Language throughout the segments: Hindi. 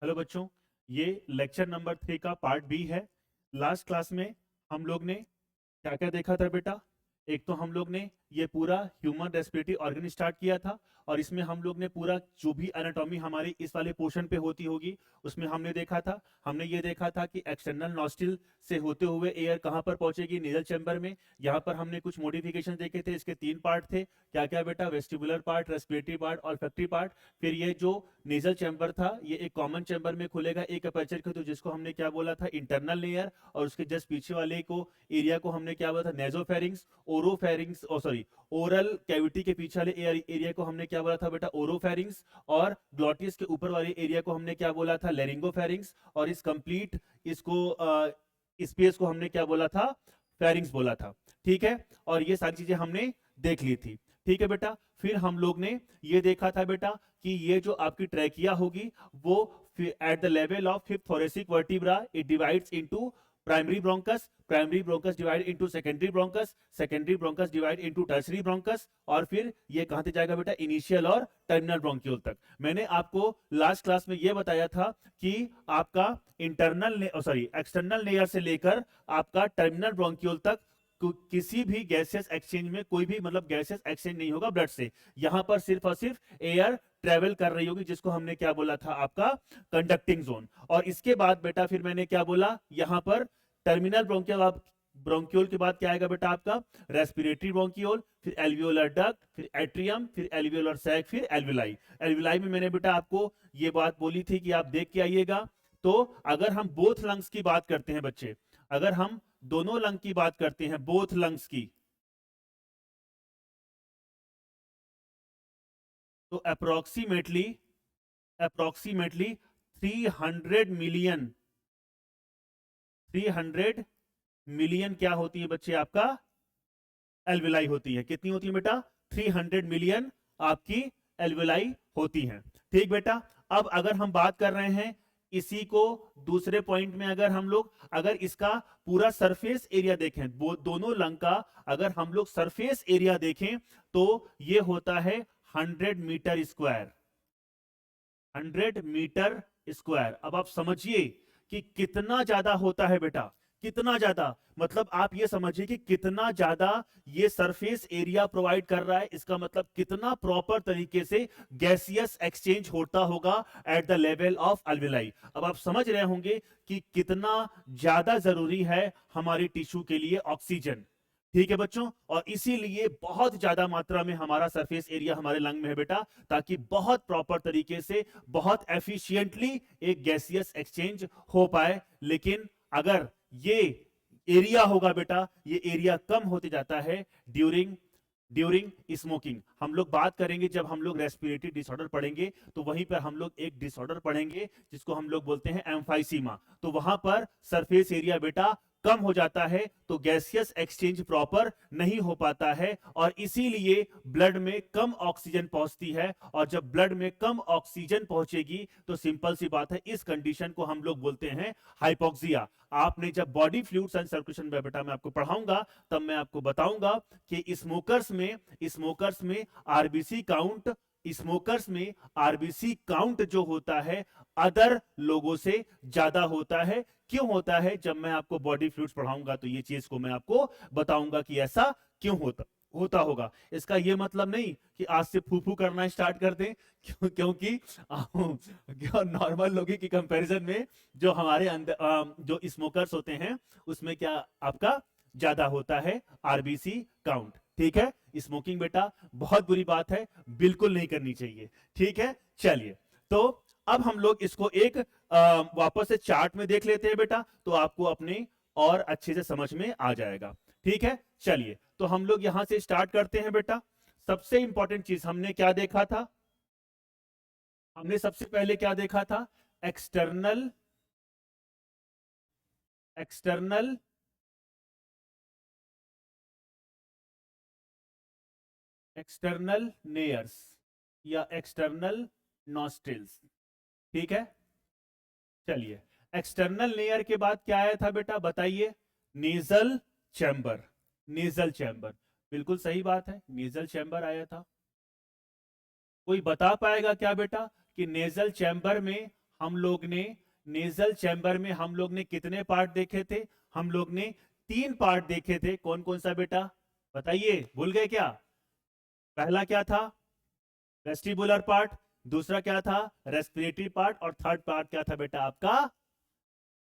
हेलो बच्चों, ये लेक्चर नंबर 3 का पार्ट बी है। लास्ट क्लास में हम लोग ने क्या क्या देखा था बेटा? एक तो हम लोग ने ये पूरा ह्यूमन रेस्पिरेटरी ऑर्गन स्टार्ट किया था, और इसमें हम लोग ने पूरा जो भी एनाटॉमी हमारी इस वाले पोर्शन पे होती होगी उसमें हमने देखा था। हमने ये देखा था कि एक्सटर्नल नॉस्ट्रिल से होते हुए एयर कहाँ पर पहुंचेगी, नेजल चैम्बर में। यहाँ पर हमने कुछ मॉडिफिकेशन देखे थे। इसके 3 पार्ट थे। क्या क्या बेटा? वेस्टिबुलर पार्ट, रेस्पिरेटरी पार्ट और ऑल्फैक्टरी पार्ट। फिर ये जो नेजल चैम्बर था ये एक कॉमन चैम्बर में खुलेगा एक अपर्चर के थ्रू, जिसको हमने क्या बोला था? Internal layer. और उसके जस्ट पीछे वाले को एरिया को हमने क्या बोला था? Nasopharynx. Oropharynx sorry oral cavity के पीछे वाले एरिया को हमने क्या बोला था बेटा? ओरोफेरिंग्स। और ग्लॉटिस के ऊपर वाले एरिया को हमने क्या बोला था? लेरिंगोफेरिंग्स। और इस कंप्लीट इसको स्पेस को हमने क्या बोला था? फेरिंग्स बोला था। ठीक है, और ये सारी चीजें हमने देख ली थी। ठीक है बेटा, फिर हम लोग ने ये देखा था बेटा कि ये जो आपकी ट्रैकिया होगी वो at the level of fifth thoracic vertebra it divides into primary bronchus divide into secondary bronchus divide into tertiary bronchus. और फिर ये कहां तक जाएगा बेटा? इनिशियल और टर्मिनल ब्रोंक्यूल तक। मैंने आपको लास्ट क्लास में ये बताया था कि आपका एक्सटर्नल लेयर से लेकर आपका टर्मिनल ब्रोंक्यूल तक किसी भी गैसियस एक्सचेंज में कोई भी मतलब गैसियस एक्सचेंज नहीं होगा ब्लड से। यहां पर सिर्फ और सिर्फ एयर ट्रेवल कर रही होगी, जिसको हमने क्या बोला था? आपका कंडक्टिंग जोन। और इसके बाद बेटा फिर मैंने क्या बोला? यहां पर टर्मिनल ब्रोंक्यूल के बाद क्या आएगा बेटा? आपका रेस्पिरेटरी ब्रोंक्यूल, फिर एल्वियोलर डक्ट, फिर एट्रियम, फिर एल्वियोलर सैक, फिर एल्विलाई। एल्विलाई में मैंने बेटा आपको ये बात बोली थी कि आप देख के आइएगा। तो अगर हम बोथ लंग्स की बात करते हैं बच्चे, अगर हम दोनों लंग की बात करते हैं, बोथ लंग्स की, तो अप्रोक्सीमेटली 300 मिलियन 300 मिलियन क्या होती है बच्चे? आपका एल्विलाई होती है। कितनी होती है बेटा? 300 मिलियन आपकी एल्विलाई होती है। ठीक बेटा, अब अगर हम बात कर रहे हैं इसी को दूसरे पॉइंट में, अगर हम लोग अगर इसका पूरा सरफेस एरिया देखें, दोनों लंग का अगर हम लोग सरफेस एरिया देखें तो ये होता है 100 मीटर स्क्वायर। 100 metre square. अब आप समझिए कि कितना ज्यादा होता है बेटा, कितना ज्यादा। मतलब आप ये समझिए कि कितना ज्यादा ये सरफेस एरिया प्रोवाइड कर रहा है। इसका मतलब कितना प्रॉपर तरीके से गैसियस एक्सचेंज होता होगा एट द लेवल ऑफ अल्वेलाई। अब आप समझ रहे होंगे कि कितना ज्यादा जरूरी है हमारी टिश्यू के लिए ऑक्सीजन। ठीक है बच्चों, और इसीलिए बहुत ज्यादा मात्रा में हमारा सरफेस एरिया हमारे लंग में है बेटा, ताकि बहुत प्रॉपर तरीके से बहुत एफिशिएंटली एक गैसियस एक्सचेंज हो पाए। लेकिन अगर ये एरिया होगा बेटा, ये एरिया कम होते जाता है ड्यूरिंग स्मोकिंग। हम लोग बात करेंगे जब हम लोग रेस्पिरेटरी डिसऑर्डर पढ़ेंगे तो वहीं पर हम लोग एक डिसऑर्डर पढ़ेंगे जिसको हम लोग बोलते हैं एम्फाइसीमा। तो वहां पर सरफेस एरिया बेटा कम हो जाता है, तो गैसियस एक्सचेंज प्रॉपर नहीं हो पाता है, और इसीलिए ब्लड में कम ऑक्सीजन पहुंचती है। और जब ब्लड में कम ऑक्सीजन पहुंचेगी तो सिंपल सी बात है, इस कंडीशन को हम लोग बोलते हैं हाइपोक्सिया। आपने जब बॉडी फ्लूइड्स एंड सर्कुलेशन में बेटा मैं आपको पढ़ाऊंगा तब मैं आपको बताऊंगा कि स्मोकर्स में आरबीसी काउंट जो होता है अदर लोगों से ज्यादा होता है। क्यों होता है? जब मैं आपको बॉडी फ्लूइड्स पढ़ाऊंगा तो ये चीज को मैं आपको बताऊंगा कि ऐसा क्यों होता होगा। इसका ये मतलब नहीं कि आज से फूफू करना स्टार्ट कर दें, क्योंकि नॉर्मल लोगों की कंपैरिजन में जो हमारे अंदर जो स्मोकर्स होते हैं उसमें क्या आपका ज्यादा होता है आरबीसी काउंट। ठीक है, स्मोकिंग बेटा बहुत बुरी बात है, बिल्कुल नहीं करनी चाहिए। ठीक है, चलिए तो अब हम लोग इसको एक वापस से चार्ट में देख लेते हैं बेटा, तो आपको अपने और अच्छे से समझ में आ जाएगा। ठीक है, चलिए तो हम लोग यहां से स्टार्ट करते हैं बेटा। सबसे इंपॉर्टेंट चीज हमने क्या देखा था? हमने सबसे पहले क्या देखा था? एक्सटर्नल एक्सटर्नल एक्सटर्नल नेयर्स या एक्सटर्नल नॉस्ट्रिल्स। ठीक है, चलिए एक्सटर्नल लेयर के बाद क्या आया था बेटा? बताइए। Nasal chamber. नेजल चैम्बर, बिल्कुल सही बात है, नेजल चैम्बर आया था। कोई बता पाएगा क्या बेटा कि नेजल चैम्बर में हम लोग ने नेजल चैम्बर में हम लोग ने कितने पार्ट देखे थे? हम लोग ने 3 पार्ट देखे थे। कौन कौन सा बेटा बताइए, भूल गए क्या? पहला क्या था? Vestibular part. दूसरा क्या था? Respiratory part. और थर्ड पार्ट क्या था बेटा आपका?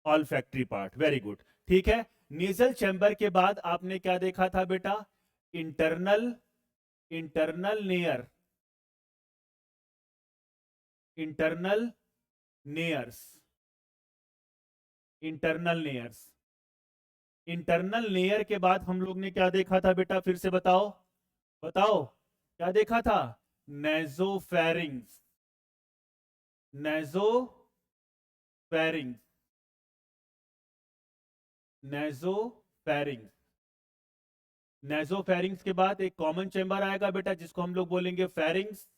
Olfactory part. वेरी गुड, ठीक है। नेजल चैम्बर के बाद आपने क्या देखा था बेटा? Internal internal near internal नेयर्स internal नेयर्स internal layer के बाद हम लोग ने क्या देखा था बेटा? फिर से बताओ, बताओ क्या देखा था? नेजोफेरिंग्स नेजोफेरिंग्स नेजोफेरिंग्स नेजोफेरिंग्स के बाद एक कॉमन चेंबर आएगा बेटा, जिसको हम लोग बोलेंगे फेरिंग्स।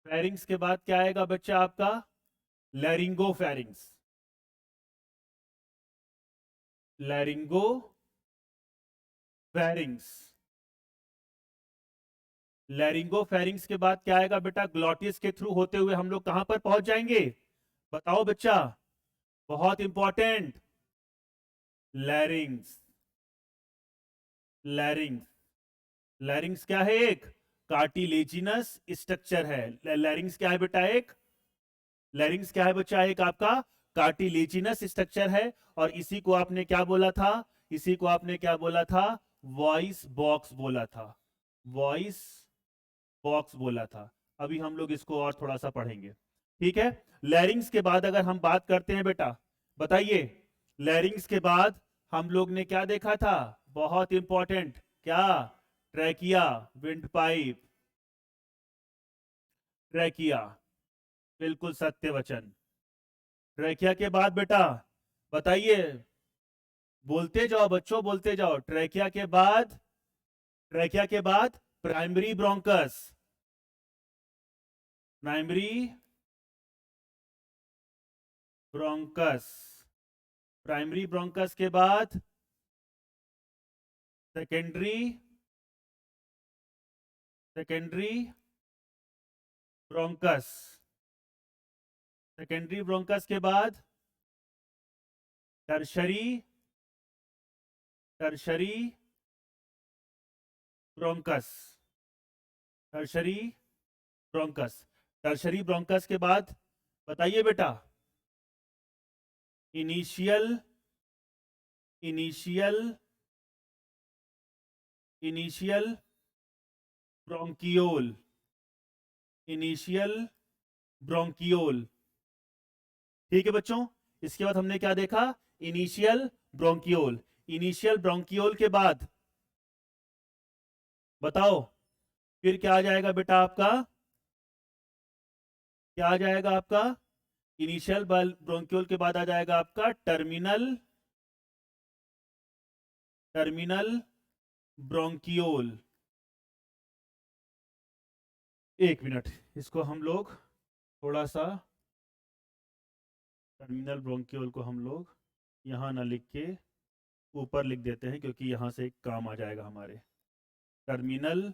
फेरिंग्स के बाद क्या आएगा बच्चा आपका? लैरिंगोफेरिंग्स लैरिंगोफेरिंग्स लैरिंगोफेरिंग्स के बाद क्या आएगा बेटा? ग्लॉटिस के थ्रू होते हुए हम लोग कहां पर पहुंच जाएंगे? बताओ बच्चा, बहुत इंपॉर्टेंट। लैरिंग्स लैरिंग्स लैरिंग्स क्या है? एक कार्टिलेजिनस स्ट्रक्चर है। लैरिंग्स क्या है बेटा? एक लैरिंग्स क्या है बच्चा? एक आपका कार्टिलेजिनस स्ट्रक्चर है। और इसी को आपने क्या बोला था? इसी को आपने क्या बोला था? वॉइस बॉक्स बोला था। वॉइस बॉक्स बोला था। अभी हम लोग इसको और थोड़ा सा पढ़ेंगे, ठीक है। लैरिंग्स के बाद अगर हम बात करते हैं बेटा, बताइए, लैरिंग्स के बाद हम लोग ने क्या देखा था? बहुत इंपॉर्टेंट, क्या? ट्रैकिया, विंड पाइप, ट्रैकिया, बिल्कुल सत्य वचन। ट्रैकिया के बाद बेटा बताइए, बोलते जाओ बच्चों, बोलते जाओ। ट्रैकिया के बाद primary bronchus primary bronchus primary bronchus के बाद secondary secondary bronchus secondary bronchus के बाद tertiary tertiary bronchus tertiary bronchus tertiary bronchus के बाद बताइए बेटा, initial initial initial bronchiole initial bronchiole ठीक है बच्चों। इसके बाद हमने क्या देखा? Initial bronchiole. इनिशियल ब्रोंकियोल के बाद बताओ फिर क्या आ जाएगा बेटा आपका? क्या आ जाएगा आपका? इनिशियल ब्रोंकियोल के बाद आ जाएगा आपका टर्मिनल टर्मिनल ब्रोंकियोल। एक मिनट, इसको हम लोग थोड़ा सा, टर्मिनल ब्रोंकियोल को हम लोग यहां ना लिख के ऊपर लिख देते हैं, क्योंकि यहां से एक काम आ जाएगा हमारे। Terminal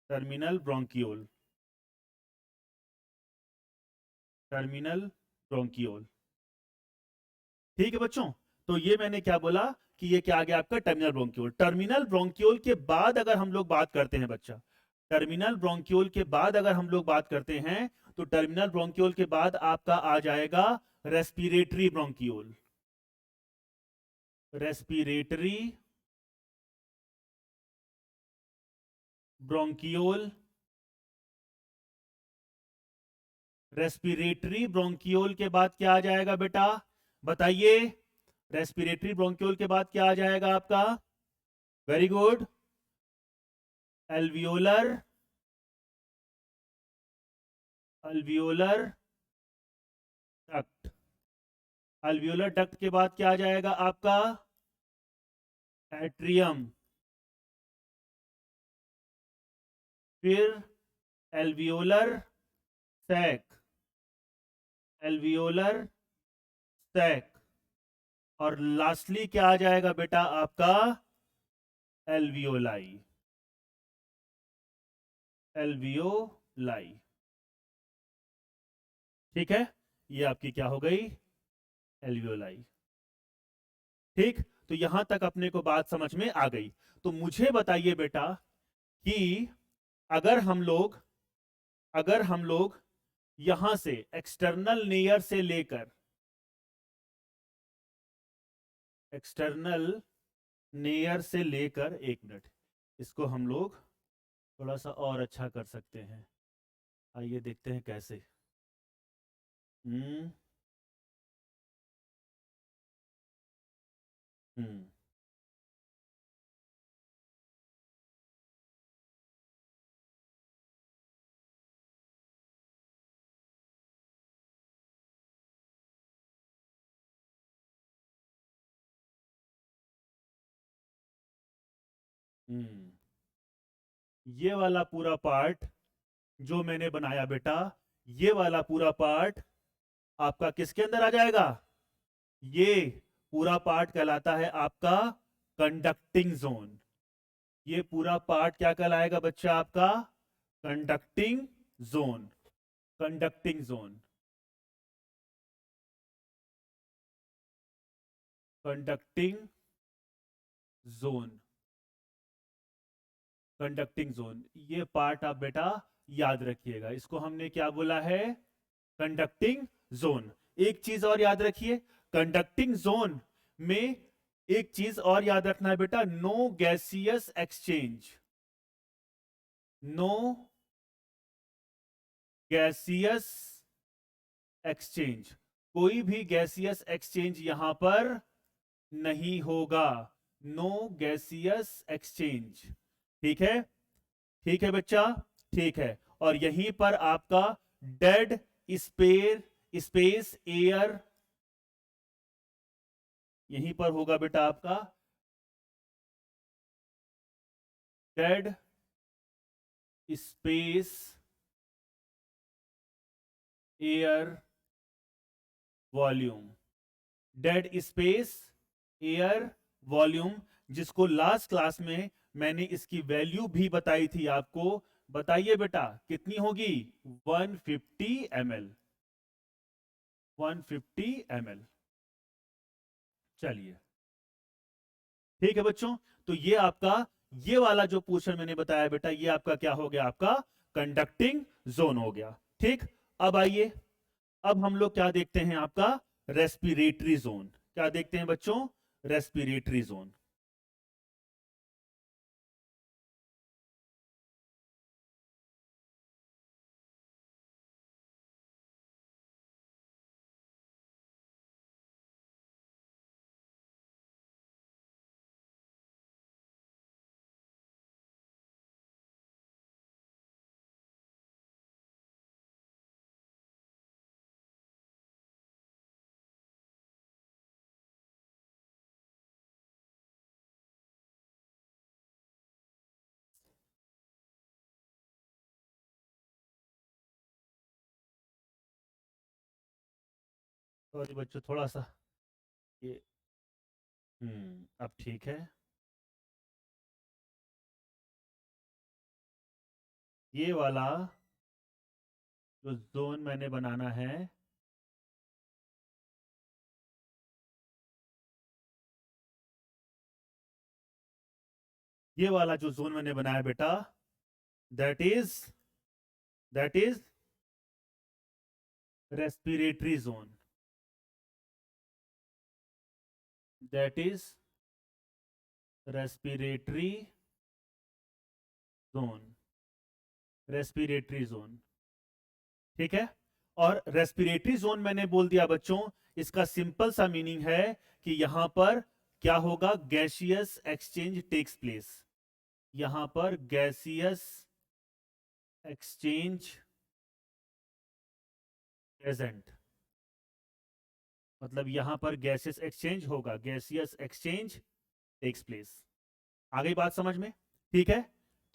terminal bronchiole terminal bronchiole ठीक है बच्चों। तो ये मैंने क्या बोला कि ये क्या आ गया आपका? Terminal bronchiole. टर्मिनल ब्रोंकियोल के बाद अगर हम लोग बात करते हैं बच्चा, टर्मिनल ब्रोंकियोल के बाद अगर हम लोग बात करते हैं, तो टर्मिनल ब्रोंकियोल के बाद आपका आ जाएगा respiratory bronchiole. Respiratory bronchiole respiratory bronchiole के बाद क्या आ जाएगा बेटा? बताइए, रेस्पिरेटरी ब्रोंकियोल के बाद क्या आ जाएगा आपका? Very good, alveolar alveolar duct. Alveolar duct के बाद क्या आ जाएगा आपका? एट्रियम। फिर एल्वियोलर सैक एल्वियोलर सैक और लास्टली क्या आ जाएगा बेटा आपका? एल्वियोलाई। एल्वियोलाई। ठीक है, ये आपकी क्या हो गई, एल्वियोलाई। ठीक, तो यहां तक अपने को बात समझ में आ गई। तो मुझे बताइए बेटा कि अगर हम लोग यहां से एक्सटर्नल लेयर से लेकर एक मिनट, इसको हम लोग थोड़ा सा और अच्छा कर सकते हैं। आइए देखते हैं कैसे। हम्म हम्म हम्म ये वाला पूरा पार्ट जो मैंने बनाया बेटा, ये वाला पूरा पार्ट आपका किसके अंदर आ जाएगा, ये पूरा पार्ट कहलाता है आपका कंडक्टिंग जोन। ये पूरा पार्ट क्या कहलाएगा बच्चा, आपका conducting zone. Conducting zone, conducting zone, conducting zone, ये पार्ट आप बेटा याद रखिएगा। इसको हमने क्या बोला है, कंडक्टिंग जोन। एक चीज और याद रखिए, कंडक्टिंग जोन में एक चीज और याद रखना है बेटा, no gaseous exchange. No gaseous exchange, कोई भी गैसियस एक्सचेंज यहां पर नहीं होगा। No gaseous exchange. ठीक है, ठीक है बच्चा, ठीक है। और यहीं पर आपका डेड स्पेस एयर, यहीं पर होगा बेटा आपका dead space air volume. Dead space air volume, जिसको लास्ट क्लास में मैंने इसकी वैल्यू भी बताई थी आपको। बताइए बेटा कितनी होगी, 150 ml। 150 ml। चलिए, ठीक है बच्चों। तो ये आपका, ये वाला जो पोर्शन मैंने बताया बेटा, ये आपका क्या हो गया, आपका कंडक्टिंग जोन हो गया। ठीक, अब आइए, अब हम लोग क्या देखते हैं, आपका रेस्पिरेटरी जोन। क्या देखते हैं बच्चों, रेस्पिरेटरी जोन। सॉरी बच्चों, थोड़ा सा ये, अब ठीक है। ये वाला जो जोन मैंने बनाना है, ये वाला जो जोन मैंने बनाया बेटा, that is respiratory zone. That is respiratory zone. Respiratory zone, ठीक है। और रेस्पिरेटरी जोन मैंने बोल दिया बच्चों, इसका सिंपल सा मीनिंग है कि यहां पर क्या होगा, गैसियस एक्सचेंज टेक्स प्लेस। यहां पर गैसियस एक्सचेंज प्रेजेंट, मतलब यहां पर गैसियस एक्सचेंज होगा, गैसियस एक्सचेंज टेक्स प्लेस। आ गई बात समझ में, ठीक है,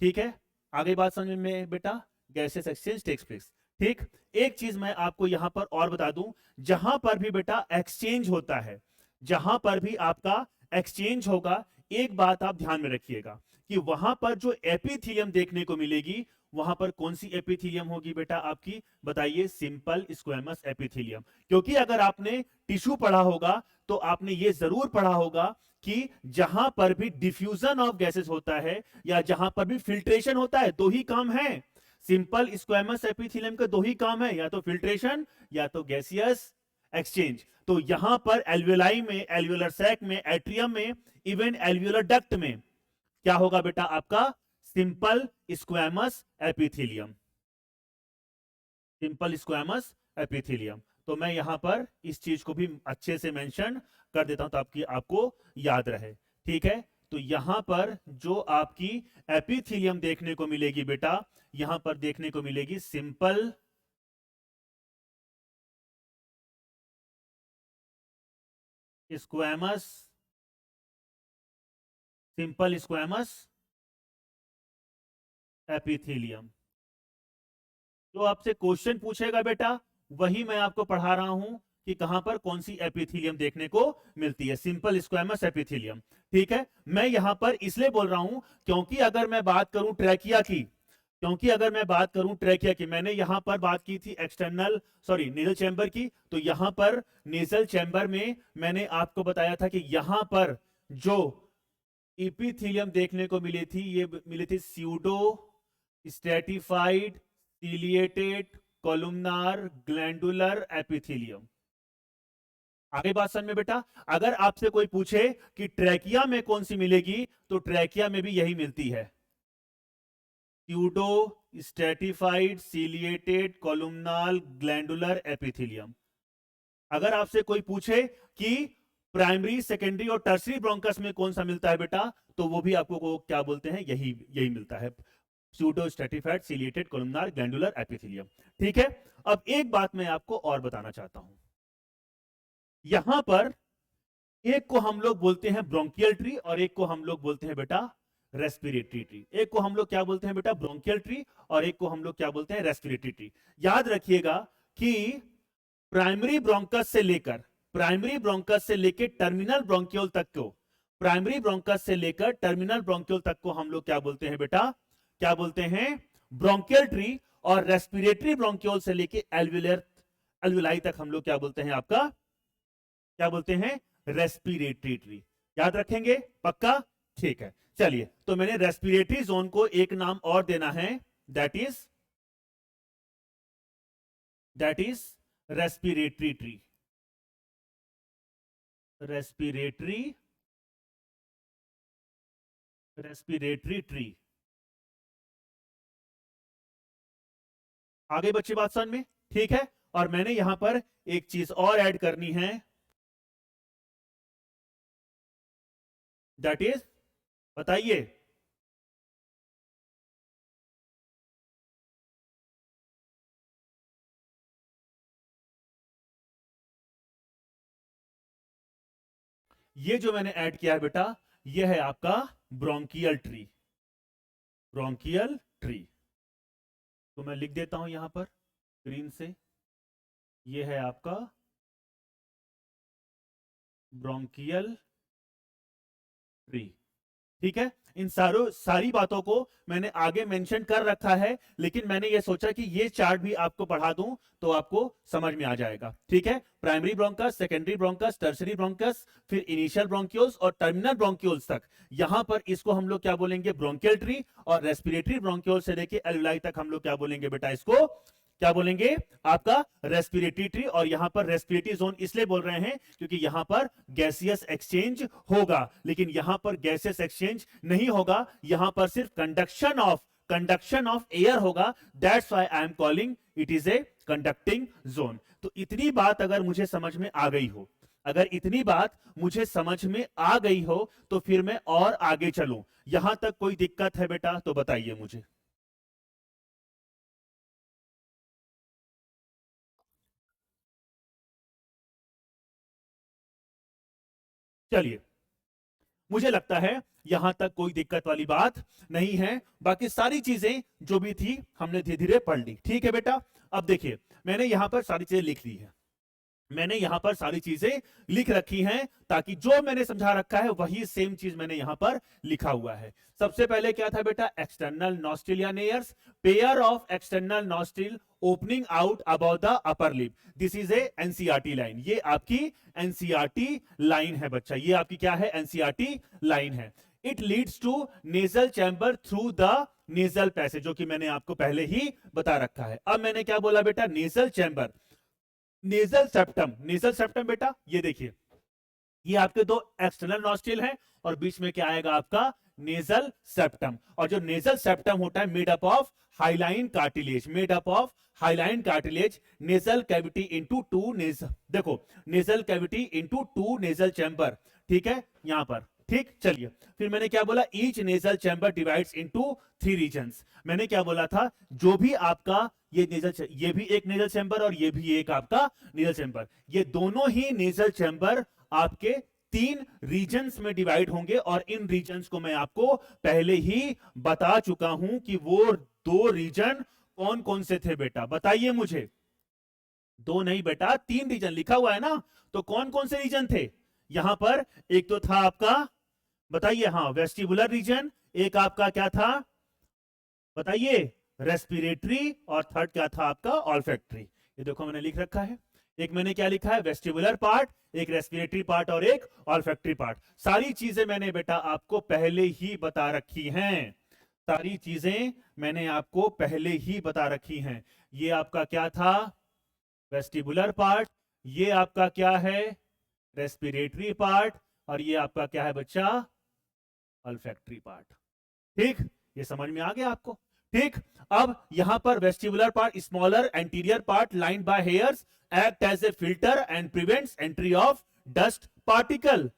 ठीक है, आ गई बात समझ में बेटा, गैसेस एक्सचेंज टेक्स प्लेस। ठीक, एक चीज मैं आपको यहां पर और बता दूं, जहां पर भी बेटा एक्सचेंज होता है, जहां पर भी आपका एक्सचेंज होगा, एक बात आप ध्यान में रखिएगा कि वहां पर जो एपिथेलियम देखने को मिलेगी वहां पर कौन सी एपिथेलियम होगी बेटा आपकी, बताइए, सिंपल स्क्वेमस एपिथेलियम। क्योंकि अगर आपने टिश्यू पढ़ा होगा तो आपने ये जरूर पढ़ा होगा कि जहां पर भी डिफ्यूजन ऑफ गैसेस होता है या जहां पर भी फिल्ट्रेशन होता है, दो ही काम है। सिंपल स्क्वेमस एपिथेलियम के दो ही काम है, या तो फिल्ट्रेशन या तो गैसियस एक्सचेंज। तो यहां पर एल्वेलाई में, एल्वेलर सैक में, एट्रियम में, इवन एल्वेलर डक्ट में क्या होगा बेटा आपका, simple squamous epithelium. Simple squamous epithelium. तो मैं यहां पर इस चीज को भी अच्छे से मेंशन कर देता हूं ताकि आपको याद रहे। ठीक है, तो यहां पर जो आपकी एपिथेलियम देखने को मिलेगी बेटा, यहां पर देखने को मिलेगी simple squamous, simple squamous epithelium. जो आपसे क्वेश्चन पूछेगा बेटा वही मैं आपको पढ़ा रहा हूं कि कहां पर कौन सी एपिथेलियम देखने को मिलती है, सिंपल स्क्वेमस एपिथेलियम। ठीक है, मैं यहां पर इसलिए बोल रहा हूं क्योंकि अगर मैं बात करूं ट्रैकिया की, मैंने यहां पर बात की थी एक्सटर्नल नेजल चैम्बर की, तो यहां पर नेजल चैम्बर में मैंने आपको बताया था कि यहां पर जो एपिथेलियम देखने को मिली थी, ये मिली थी pseudo stratified ciliated columnar glandular epithelium. आगे बात समझ में बेटा, अगर आपसे कोई पूछे कि ट्रैकिया में कौन सी मिलेगी, तो ट्रैकिया में भी यही मिलती है, pseudo stratified ciliated columnar glandular epithelium. अगर आपसे कोई पूछे कि प्राइमरी, सेकेंडरी और टर्सरी ब्रोंकस में कौन सा मिलता है बेटा, तो वो भी आपको क्या बोलते हैं, यही मिलता है, pseudo stratified ciliated columnar glandular epithelium. ठीक है, अब एक बात मैं आपको और बताना चाहता हूं। यहां पर एक को हम लोग बोलते हैं ब्रोंकियल ट्री और एक को हम लोग बोलते हैं बेटा रेस्पिरेटरी ट्री। एक को हम लोग क्या बोलते हैं बेटा, ब्रोंकियल ट्री, और एक को हम लोग क्या बोलते हैं, रेस्पिरेटरी ट्री। याद रखिएगा कि प्राइमरी ब्रोंकस से लेकर टर्मिनल ब्रोंकियोल तक को, प्राइमरी ब्रोंकस से लेकर टर्मिनल ब्रोंकियोल तक को हम लोग क्या बोलते हैं बेटा, क्या बोलते हैं, ब्रोंकियल ट्री। और रेस्पिरेटरी ब्रोंकियोल से लेके एल्वेलाई तक हम लोग क्या बोलते हैं, आपका क्या बोलते हैं, रेस्पिरेटरी ट्री। याद रखेंगे पक्का, ठीक है। चलिए, तो मैंने रेस्पिरेटरी जोन को एक नाम और देना है, that is respiratory tree. Respiratory tree. आगे बच्चे बात समझ में, ठीक है। और मैंने यहां पर एक चीज और ऐड करनी है, दैट इज, बताइए, ये जो मैंने ऐड किया है बेटा, ये है आपका ब्रोंकियल ट्री। ब्रोंकियल ट्री तो मैं लिख देता हूं यहां पर ग्रीन से, ये है आपका ब्रोंकियल ट्री। ठीक है, इन सारी बातों को मैंने आगे मेंशन कर रखा है, लेकिन मैंने ये सोचा कि ये चार्ट भी आपको पढ़ा दूं तो आपको समझ में आ जाएगा। ठीक है, primary bronchus, secondary bronchus, tertiary bronchus, फिर इनिशियल ब्रोंक्यूल्स और टर्मिनल ब्रोंक्यूल्स तक, यहां पर इसको हम लोग क्या बोलेंगे, ब्रोंकियल ट्री। और रेस्पिरेटरी ब्रोंक्यूल से लेके एल्वेलाई तक हम लोग क्या बोलेंगे बेटा, इसको क्या बोलेंगे, आपका रेस्पिरेटरी ट्री। और यहां पर रेस्पिरेटरी जोन इसलिए बोल रहे हैं क्योंकि यहां पर गैसियस एक्सचेंज होगा, लेकिन यहां पर गैसियस एक्सचेंज नहीं होगा, यहां पर सिर्फ कंडक्शन ऑफ एयर होगा। That's why I am calling it is a conducting zone. तो इतनी बात अगर मुझे समझ में आ गई हो, तो फिर मैं और आगे चलूं। यहां तक कोई दिक्कत है बेटा तो बताइए मुझे। चलिए, मुझे लगता है यहां तक कोई दिक्कत वाली बात नहीं है। बाकी सारी चीजें जो भी थी हमने धीरे धीरे पढ़ ली। ठीक है बेटा, अब देखिए मैंने यहां पर सारी चीजें लिख ली है। मैंने यहां पर सारी चीजें लिख रखी हैं ताकि जो मैंने समझा रखा है वही सेम चीज मैंने यहां पर लिखा हुआ है। सबसे पहले क्या था बेटा, एक्सटर्नल नॉस्ट्रिल या नेयर्स, pair of external nostril opening out about the upper lip, this is a NCERT line. ये आपकी एनसीईआरटी लाइन है बच्चा, ये आपकी क्या है, एनसीईआरटी लाइन है। It leads to nasal chamber through the nasal passage, जो कि मैंने आपको पहले ही बता रखा है। अब मैंने क्या बोला बेटा, nasal chamber, nasal septum, nasal septum बेटा ये देखिए, ये आपके दो एक्सटर्नल नॉस्ट्रिल हैं और बीच में क्या आएगा आपका नेजल सेप्टम। और जो नेजल सेप्टम होता है made up of hyaline cartilage, made up of hyaline cartilage, nasal cavity into two nasal, देखो nasal cavity into two nasal chamber, ठीक है यहां पर, ठीक। चलिए फिर मैंने क्या बोला, each nasal chamber divides into 3 regions. मैंने क्या बोला था, जो भी आपका ये नेजल, ये भी एक नेजल चैम्बर और ये भी एक आपका नेजल चैम्बर, ये दोनों ही नेजल चैम्बर आपके 3 रीजन्स में डिवाइड होंगे। और इन रीजन्स को मैं आपको पहले ही बता चुका हूं कि वो 2 रीजन कौन कौन से थे बेटा, बताइए मुझे। 2 नहीं बेटा, 3 रीजन लिखा हुआ है ना, तो कौन कौन से रीजन थे यहां पर, एक तो था आपका, बताइए, हाँ वेस्टिबुलर रीजन, एक आपका क्या था बताइए, रेस्पिरेटरी, और थर्ड क्या था आपका ऑल्फैक्टरी। ये देखो मैंने लिख रखा है, एक मैंने क्या लिखा है, वेस्टिबुलर पार्ट, एक रेस्पिरेटरी पार्ट और एक ऑल्फैक्टरी पार्ट। सारी चीजें मैंने बेटा आपको पहले ही बता रखी हैं, सारी चीजें मैंने आपको पहले ही बता रखी हैं। ये आपका क्या था, वेस्टिबुलर पार्ट, ये आपका क्या है, रेस्पिरेटरी पार्ट, और ये आपका क्या है बच्चा, ऑल्फैक्टरी पार्ट। ठीक, ये समझ में आ गया आपको, ठीक। अब यहां पर vestibular part, smaller anterior part lined by hairs, act as a filter and prevents entry of dust particle,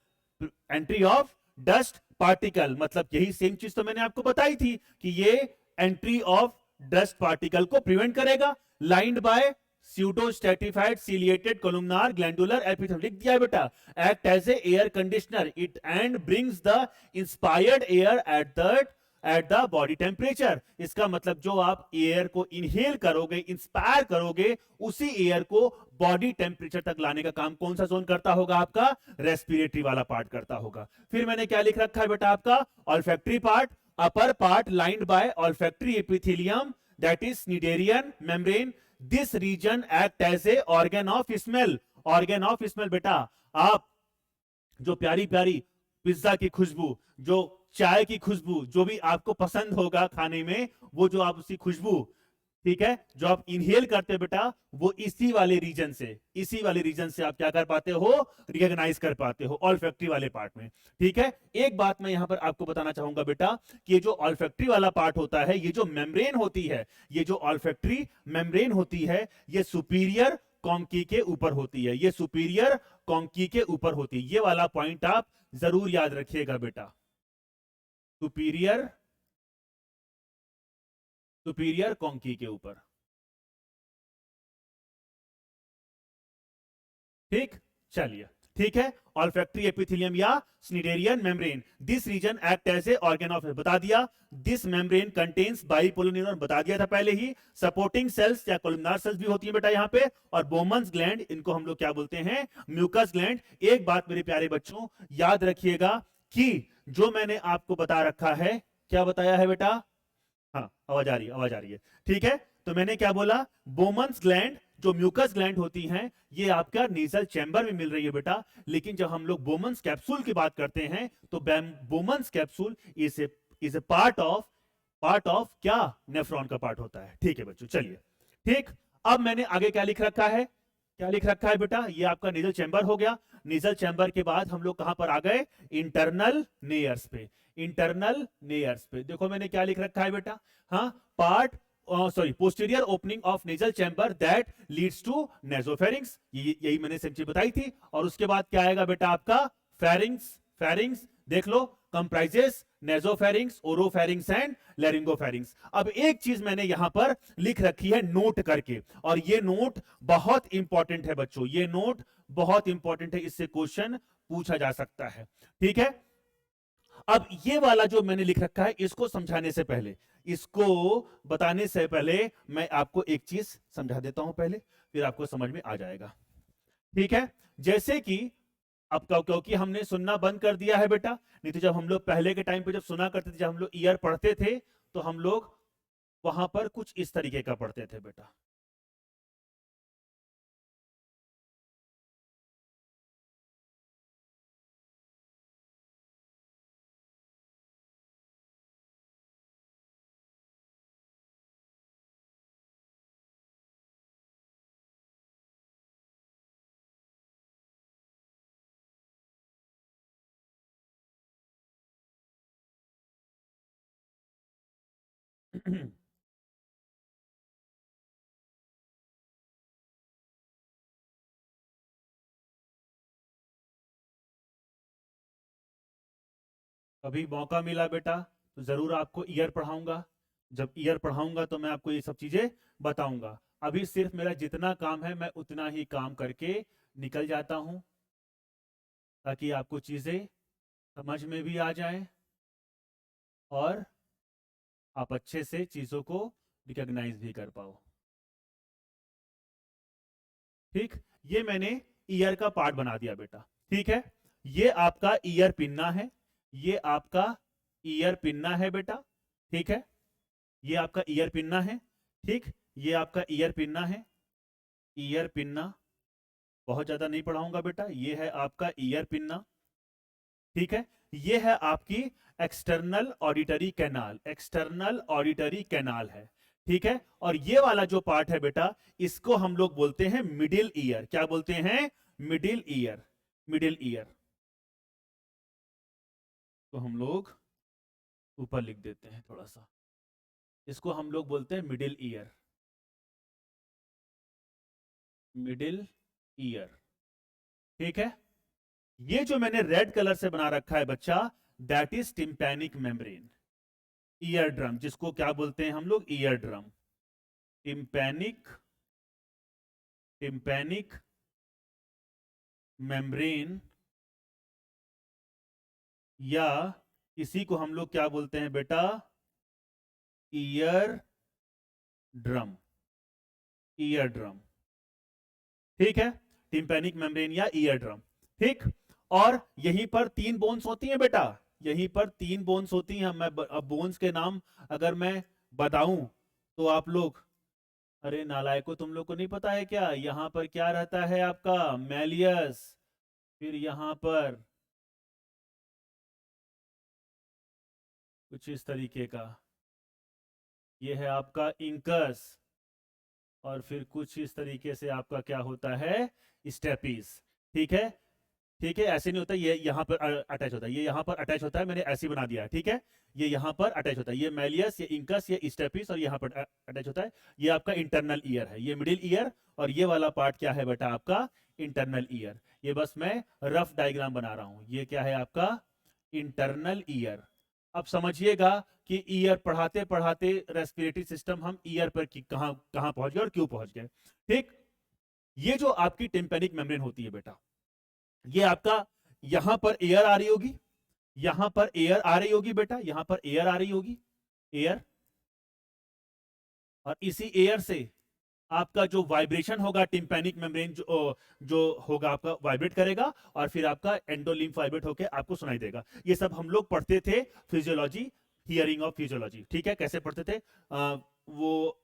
entry of dust particle, मतलब यही सेम चीज तो मैंने आपको बताई थी कि ये एंट्री ऑफ डस्ट पार्टिकल को प्रिवेंट करेगा। Lined by pseudo stratified ciliated columnar glandular epithelium, लिख दिया बेटा। Act as a air conditioner it and brings the inspired air at the body temperature. इसका मतलब जो आप एयर को इनहेल करोगे, इंस्पायर करोगे, उसी एयर को बॉडी टेम्परेचर तक लाने का काम कौन सा जोन करता होगा, आपका रेस्पिरेटरी वाला पार्ट करता होगा। फिर मैंने क्या लिख रखा है बेटा आपका, olfactory part, upper part lined by olfactory epithelium that is Schneiderian membrane, this region act as a organ of smell, organ of smell बेटा। आप जो प्यारी प्यारी पिज्जा की खुशबू, जो चाय की खुशबू, जो भी आपको पसंद होगा खाने में, वो जो आप उसकी खुशबू, ठीक है, जो आप इनहेल करते हो बेटा, वो इसी वाले रीजन से, इसी वाले रीजन से आप क्या कर पाते हो, रिकॉग्नाइज कर पाते हो, ऑल्फैक्टरी वाले पार्ट में। ठीक है, एक बात मैं यहां पर आपको बताना चाहूंगा बेटा, कि ये जो ऑल्फैक्टरी वाला पार्ट होता है, ये जो मेम्ब्रेन होती है, ये जो ऑल्फैक्टरी मेम्ब्रेन होती है, ये सुपीरियर कॉन्की के ऊपर होती है, ये सुपीरियर कॉन्की के ऊपर होती है। ये वाला पॉइंट आप जरूर याद रखिएगा बेटा, सुपीरियर, सुपीरियर कॉन्की के ऊपर, ठीक। चलिए, ठीक है, ऑल्फैक्टरी एपिथेलियम या Schneiderian membrane, this region act as a organ of, बता दिया। This membrane contains bipolar neuron, बता दिया था पहले ही। सपोर्टिंग सेल्स या कोलुमनार सेल्स भी होती है बेटा यहाँ पे, और बोमन्स ग्लैंड, इनको हम लोग क्या बोलते हैं, म्यूकस ग्लैंड। एक बात मेरे प्यारे बच्चों याद रखिएगा कि जो मैंने आपको बता रखा है, क्या बताया है बेटा, हाँ आवाज आ रही है, आवाज आ रही है, ठीक है। तो मैंने क्या बोला, बोमन्स ग्लैंड, जो म्यूकस ग्लैंड होती हैं, ये आपका नेजल चैम्बर में मिल रही है बेटा। लेकिन जब हम लोग बोमन्स कैप्सूल की बात करते हैं, तो Bowman's capsule is a part of क्या, नेफ्रॉन का पार्ट होता है। ठीक है बच्चों, चलिए, ठीक। अब मैंने आगे क्या लिख रखा है, क्या लिख रखा है बेटा, ये आपका नेजल चैम्बर हो गया। नेजल चैम्बर के बाद हम लोग कहां पर आ गए, इंटरनल नेयर्स पे, इंटरनल नेयर्स पे। देखो मैंने क्या लिख रखा है बेटा, हाँ, part posterior opening of nasal chamber that leads to nasopharynx, यही मैंने सिंपली बताई थी। और उसके बाद क्या आएगा बेटा आपका, फेरिंग्स, फेरिंग्स देख लो, कंप्राइजेस नेजोफेरिंग्स, ओरोफेरिंग्स एंड लैरिंगोफेरिंग्स। अब एक चीज मैंने यहां पर लिख रखी है नोट करके, और ये नोट बहुत इंपॉर्टेंट है बच्चों, ये नोट बहुत इंपॉर्टेंट है, इससे क्वेश्चन पूछा जा सकता है। ठीक है, अब ये वाला जो मैंने लिख रखा है, इसको समझाने से पहले, इसको बताने से पहले मैं आपको एक चीज समझा देता हूं पहले, फिर आपको समझ में आ जाएगा। ठीक है, जैसे कि अब क्योंकि हमने सुनना बंद कर दिया है बेटा, नहीं तो जब हम लोग पहले के टाइम पे जब सुना करते थे, जब हम लोग ईयर पढ़ते थे, तो हम लोग वहां पर कुछ इस तरीके का पढ़ते थे बेटा। अभी मौका मिला बेटा तो जरूर आपको ईयर पढ़ाऊंगा। जब ईयर पढ़ाऊंगा तो मैं आपको ये सब चीजें बताऊंगा। अभी सिर्फ मेरा जितना काम है मैं उतना ही काम करके निकल जाता हूं, ताकि आपको चीजें समझ में भी आ जाए और आप अच्छे से चीजों को रिकॉग्नाइज भी कर पाओ। ठीक, ये मैंने ईयर का पार्ट बना दिया बेटा। ठीक है, ये आपका ईयर पिन्ना है, ये आपका ईयर पिन्ना है बेटा। ठीक है, ये आपका ईयर पिन्ना है। ठीक, ये आपका ईयर पिन्ना है। ईयर पिन्ना बहुत ज्यादा नहीं पढ़ाऊंगा बेटा, ये है आपका ईयर पिन्ना। ठीक है, ये है आपकी external auditory canal, external auditory canal है। ठीक है, और ये वाला जो पार्ट है बेटा, इसको हम लोग बोलते हैं मिडिल ईयर। क्या बोलते हैं? Middle ear. मिडिल ईयर तो हम लोग ऊपर लिख देते हैं थोड़ा सा, इसको हम लोग बोलते हैं मिडिल ईयर। Middle ear. ठीक है, ये जो मैंने रेड कलर से बना रखा है बच्चा, that is tympanic membrane. Ear drum, जिसको क्या बोलते हैं हम लोग? Ear drum. Tympanic, tympanic membrane, या इसी को हम लोग क्या बोलते हैं बेटा? Ear drum. Ear drum. ठीक है, टिम्पैनिक मेम्ब्रेन या ईयर ड्रम। ठीक, और यहीं पर 3 बोन्स होती हैं बेटा, यहीं पर 3 बोन्स होती हैं। मैं अब बोन्स के नाम अगर मैं बताऊं तो आप लोग, अरे नालायको, तुम लोग को नहीं पता है क्या? यहां पर क्या रहता है आपका? मैलियस। फिर यहां पर कुछ इस तरीके का, ये है आपका इंकस, और फिर कुछ इस तरीके से आपका क्या होता है? स्टेपीज। ठीक है, ठीक है, ऐसे नहीं होता, ये यहाँ पर अटैच होता है, ये यहाँ पर अटैच होता है, मैंने ऐसे बना दिया है। ठीक है, ये यहाँ पर अटैच होता है, ये मैलियस, ये इंकस, ये स्टेपिस, और यहाँ पर अटैच होता है। ये आपका इंटरनल ईयर है, ये मिडिल ईयर, और ये वाला पार्ट क्या है बेटा? आपका इंटरनल ईयर। ये बस मैं रफ डायग्राम बना रहा हूं, ये क्या है आपका? Internal ear. अब समझिएगा कि ईयर पढ़ाते पढ़ाते रेस्पिरेटरी सिस्टम हम ईयर पर कहां कहां पहुंच गए और क्यों पहुंच गए। ठीक, ये जो आपकी टिम्पैनिक मेम्ब्रेन होती है बेटा, ये आपका यहां पर एयर आ रही होगी, यहां पर एयर आ रही होगी बेटा, यहां पर एयर आ रही होगी, एयर, और इसी एयर से आपका जो वाइब्रेशन होगा, टिम्पैनिक मेम्ब्रेन जो होगा आपका वाइब्रेट करेगा, और फिर आपका एंडोलिम्फ वाइब्रेट होकर आपको सुनाई देगा। ये सब हम लोग पढ़ते थे फिजियोलॉजी, हियरिंग ऑफ फिजियोलॉजी। ठीक है, कैसे पढ़ते थे वो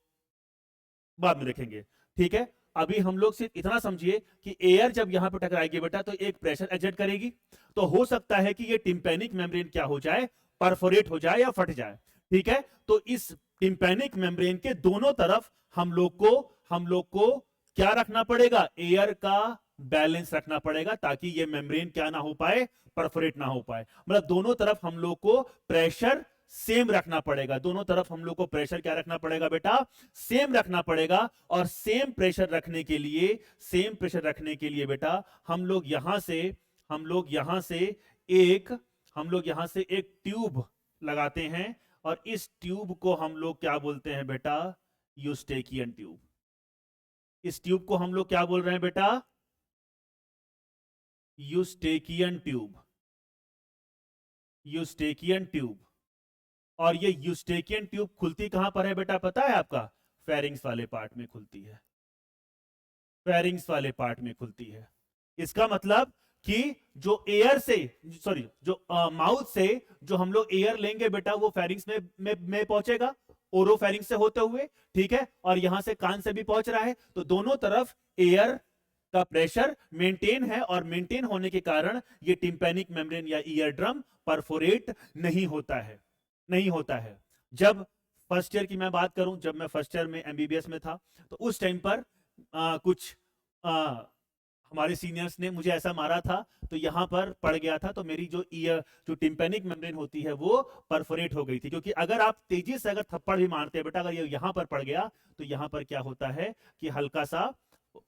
बाद में देखेंगे। ठीक है, अभी हम लोग सिर्फ इतना समझिए कि एयर जब यहां पर टकराएगी बेटा, तो एक प्रेशर एग्जर्ट करेगी, तो हो सकता है कि ये टिम्पैनिक मेम्ब्रेन क्या हो जाए? परफोरेट हो जाए या फट जाए। ठीक है, तो इस टिम्पैनिक मेम्ब्रेन के दोनों तरफ हम लोग को क्या रखना पड़ेगा? एयर का बैलेंस रखना पड़ेगा, ताकि ये मेम्ब्रेन क्या ना हो पाए? परफोरेट ना हो पाए। मतलब दोनों तरफ हम लोग को प्रेशर सेम रखना पड़ेगा, दोनों तरफ हम लोग को प्रेशर क्या रखना पड़ेगा बेटा? सेम रखना पड़ेगा। और सेम प्रेशर रखने के लिए, सेम प्रेशर रखने के लिए बेटा, हम लोग यहां से एक हम लोग यहां से एक ट्यूब लगाते हैं, और इस ट्यूब को हम लोग क्या बोलते हैं बेटा? Eustachian tube. इस ट्यूब को हम लोग क्या बोल रहे हैं बेटा? Eustachian tube. Eustachian tube. और ये यूस्टेकियन ट्यूब खुलती कहां पर है बेटा? पता है आपका? फेरिंग्स वाले पार्ट में खुलती है, फेरिंग्स वाले पार्ट में खुलती है। इसका मतलब कि जो एयर से, सॉरी, जो माउथ से जो हम लोग एयर लेंगे बेटा, वो फेरिंग्स में पहुंचेगा ओरोफेरिंग्स से होते हुए, ठीक है, और यहां से कान से भी पहुंच रहा है, तो दोनों तरफ एयर का प्रेशर मेंटेन है, और मेंटेन होने के कारण ये टिम्पैनिक मेम्ब्रेन या ईयर ड्रम परफोरेट नहीं होता है, नहीं होता है। जब फर्स्ट ईयर की मैं बात करूं, जब मैं फर्स्ट ईयर में एमबीबीएस में था, तो उस टाइम पर कुछ हमारे सीनियर्स ने मुझे ऐसा मारा था, तो यहां पर पड़ गया था, तो मेरी जो ईयर, जो टिम्पैनिक मेम्ब्रेन होती है, वो परफोरेट हो गई थी। क्योंकि अगर आप तेजी से अगर थप्पड़ भी मारते हैं बेटा, अगर ये यहां पर पड़ गया, तो यहां पर क्या होता है कि हल्का सा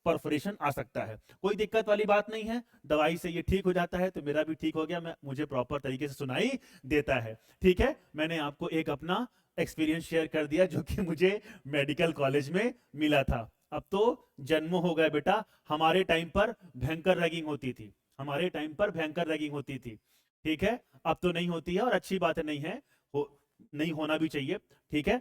परफोरेशन आ सकता है। कोई दिक्कत वाली बात नहीं है, दवाई से ये ठीक हो जाता है, तो मेरा भी ठीक हो गया, मैं मुझे प्रॉपर तरीके से सुनाई देता है, ठीक है। मैंने आपको एक अपना एक्सपीरियंस शेयर कर दिया, जो कि मुझे मेडिकल कॉलेज में मिला था। अब तो जन्म हो गए बेटा, हमारे टाइम पर भयंकर रैगिंग होती थी, हमारे टाइम पर भयंकर रैगिंग होती थी, ठीक है। अब तो नहीं होती है, और अच्छी बात नहीं है, नहीं होना भी चाहिए, ठीक है,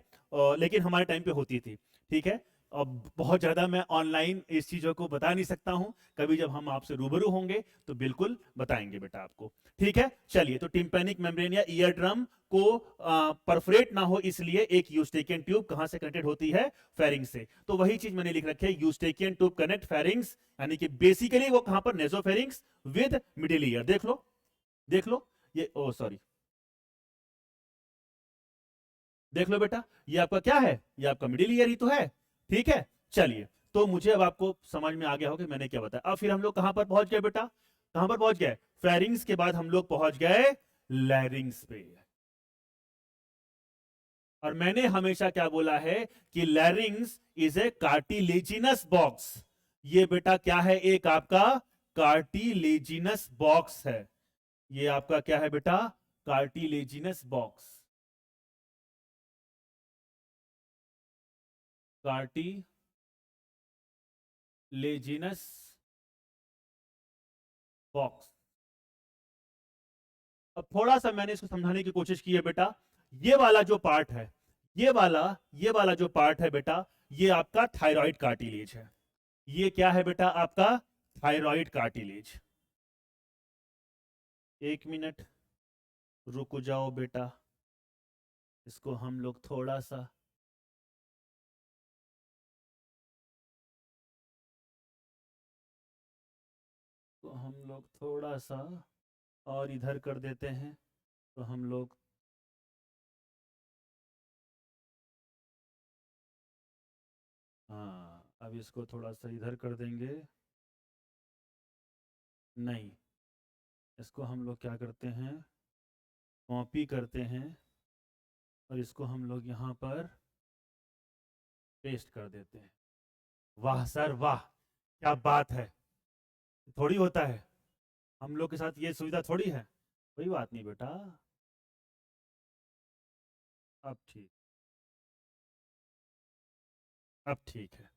लेकिन हमारे टाइम पे होती थी, ठीक है। अब बहुत ज्यादा मैं ऑनलाइन इस चीजों को बता नहीं सकता हूं, कभी जब हम आपसे रूबरू होंगे तो बिल्कुल बताएंगे बेटा आपको, ठीक है। चलिए, तो टिम्पैनिक मेम्ब्रेन या ईयर ड्रम को परफोरेट ना हो, इसलिए एक यूस्टेकियन ट्यूब कहां से कनेक्टेड होती है, फेरिंग्स से। तो वही चीज मैंने लिख रखी है, यूस्टेकियन ट्यूब कनेक्ट फेरिंग्स, यानी कि बेसिकली वो कहां पर, नेसोफेरिंग्स विद मिडिल ईयर। देख लो, देख लो ये, ओ सॉरी, देख लो बेटा, ये आपका क्या है, ये आपका मिडिल ईयर ही तो है, ठीक है। चलिए, तो मुझे अब आपको समझ में आ गया हो कि मैंने क्या बताया। अब फिर हम लोग कहां पर पहुंच गए बेटा, कहां पर पहुंच गए, फेरिंग्स के बाद हम लोग पहुंच गए लैरिंग्स पे। और मैंने हमेशा क्या बोला है कि लैरिंग्स इज ए कार्टिलेजिनस बॉक्स। ये बेटा क्या है, एक आपका कार्टिलेजिनस बॉक्स है, ये आपका क्या है बेटा, कार्टिलेजिनस बॉक्स, कार्टिलेजिनस बॉक्स। अब थोड़ा सा मैंने इसको समझाने की कोशिश की है बेटा, ये वाला जो पार्ट है, ये वाला जो पार्ट है बेटा, ये आपका थायराइड कार्टिलेज है। ये क्या है बेटा, आपका थायराइड कार्टिलेज। एक मिनट रुक जाओ बेटा, इसको हम लोग थोड़ा सा, तो हम लोग थोड़ा सा और इधर कर देते हैं, तो हम लोग, हाँ, अब इसको थोड़ा सा इधर कर देंगे, नहीं, इसको हम लोग क्या करते हैं, कॉपी करते हैं, और इसको हम लोग यहाँ पर पेस्ट कर देते हैं। वाह सर वाह, क्या बात है, थोड़ी होता है, हम लोग के साथ ये सुविधा थोड़ी है। कोई बात नहीं बेटा, अब ठीक, अब ठीक है,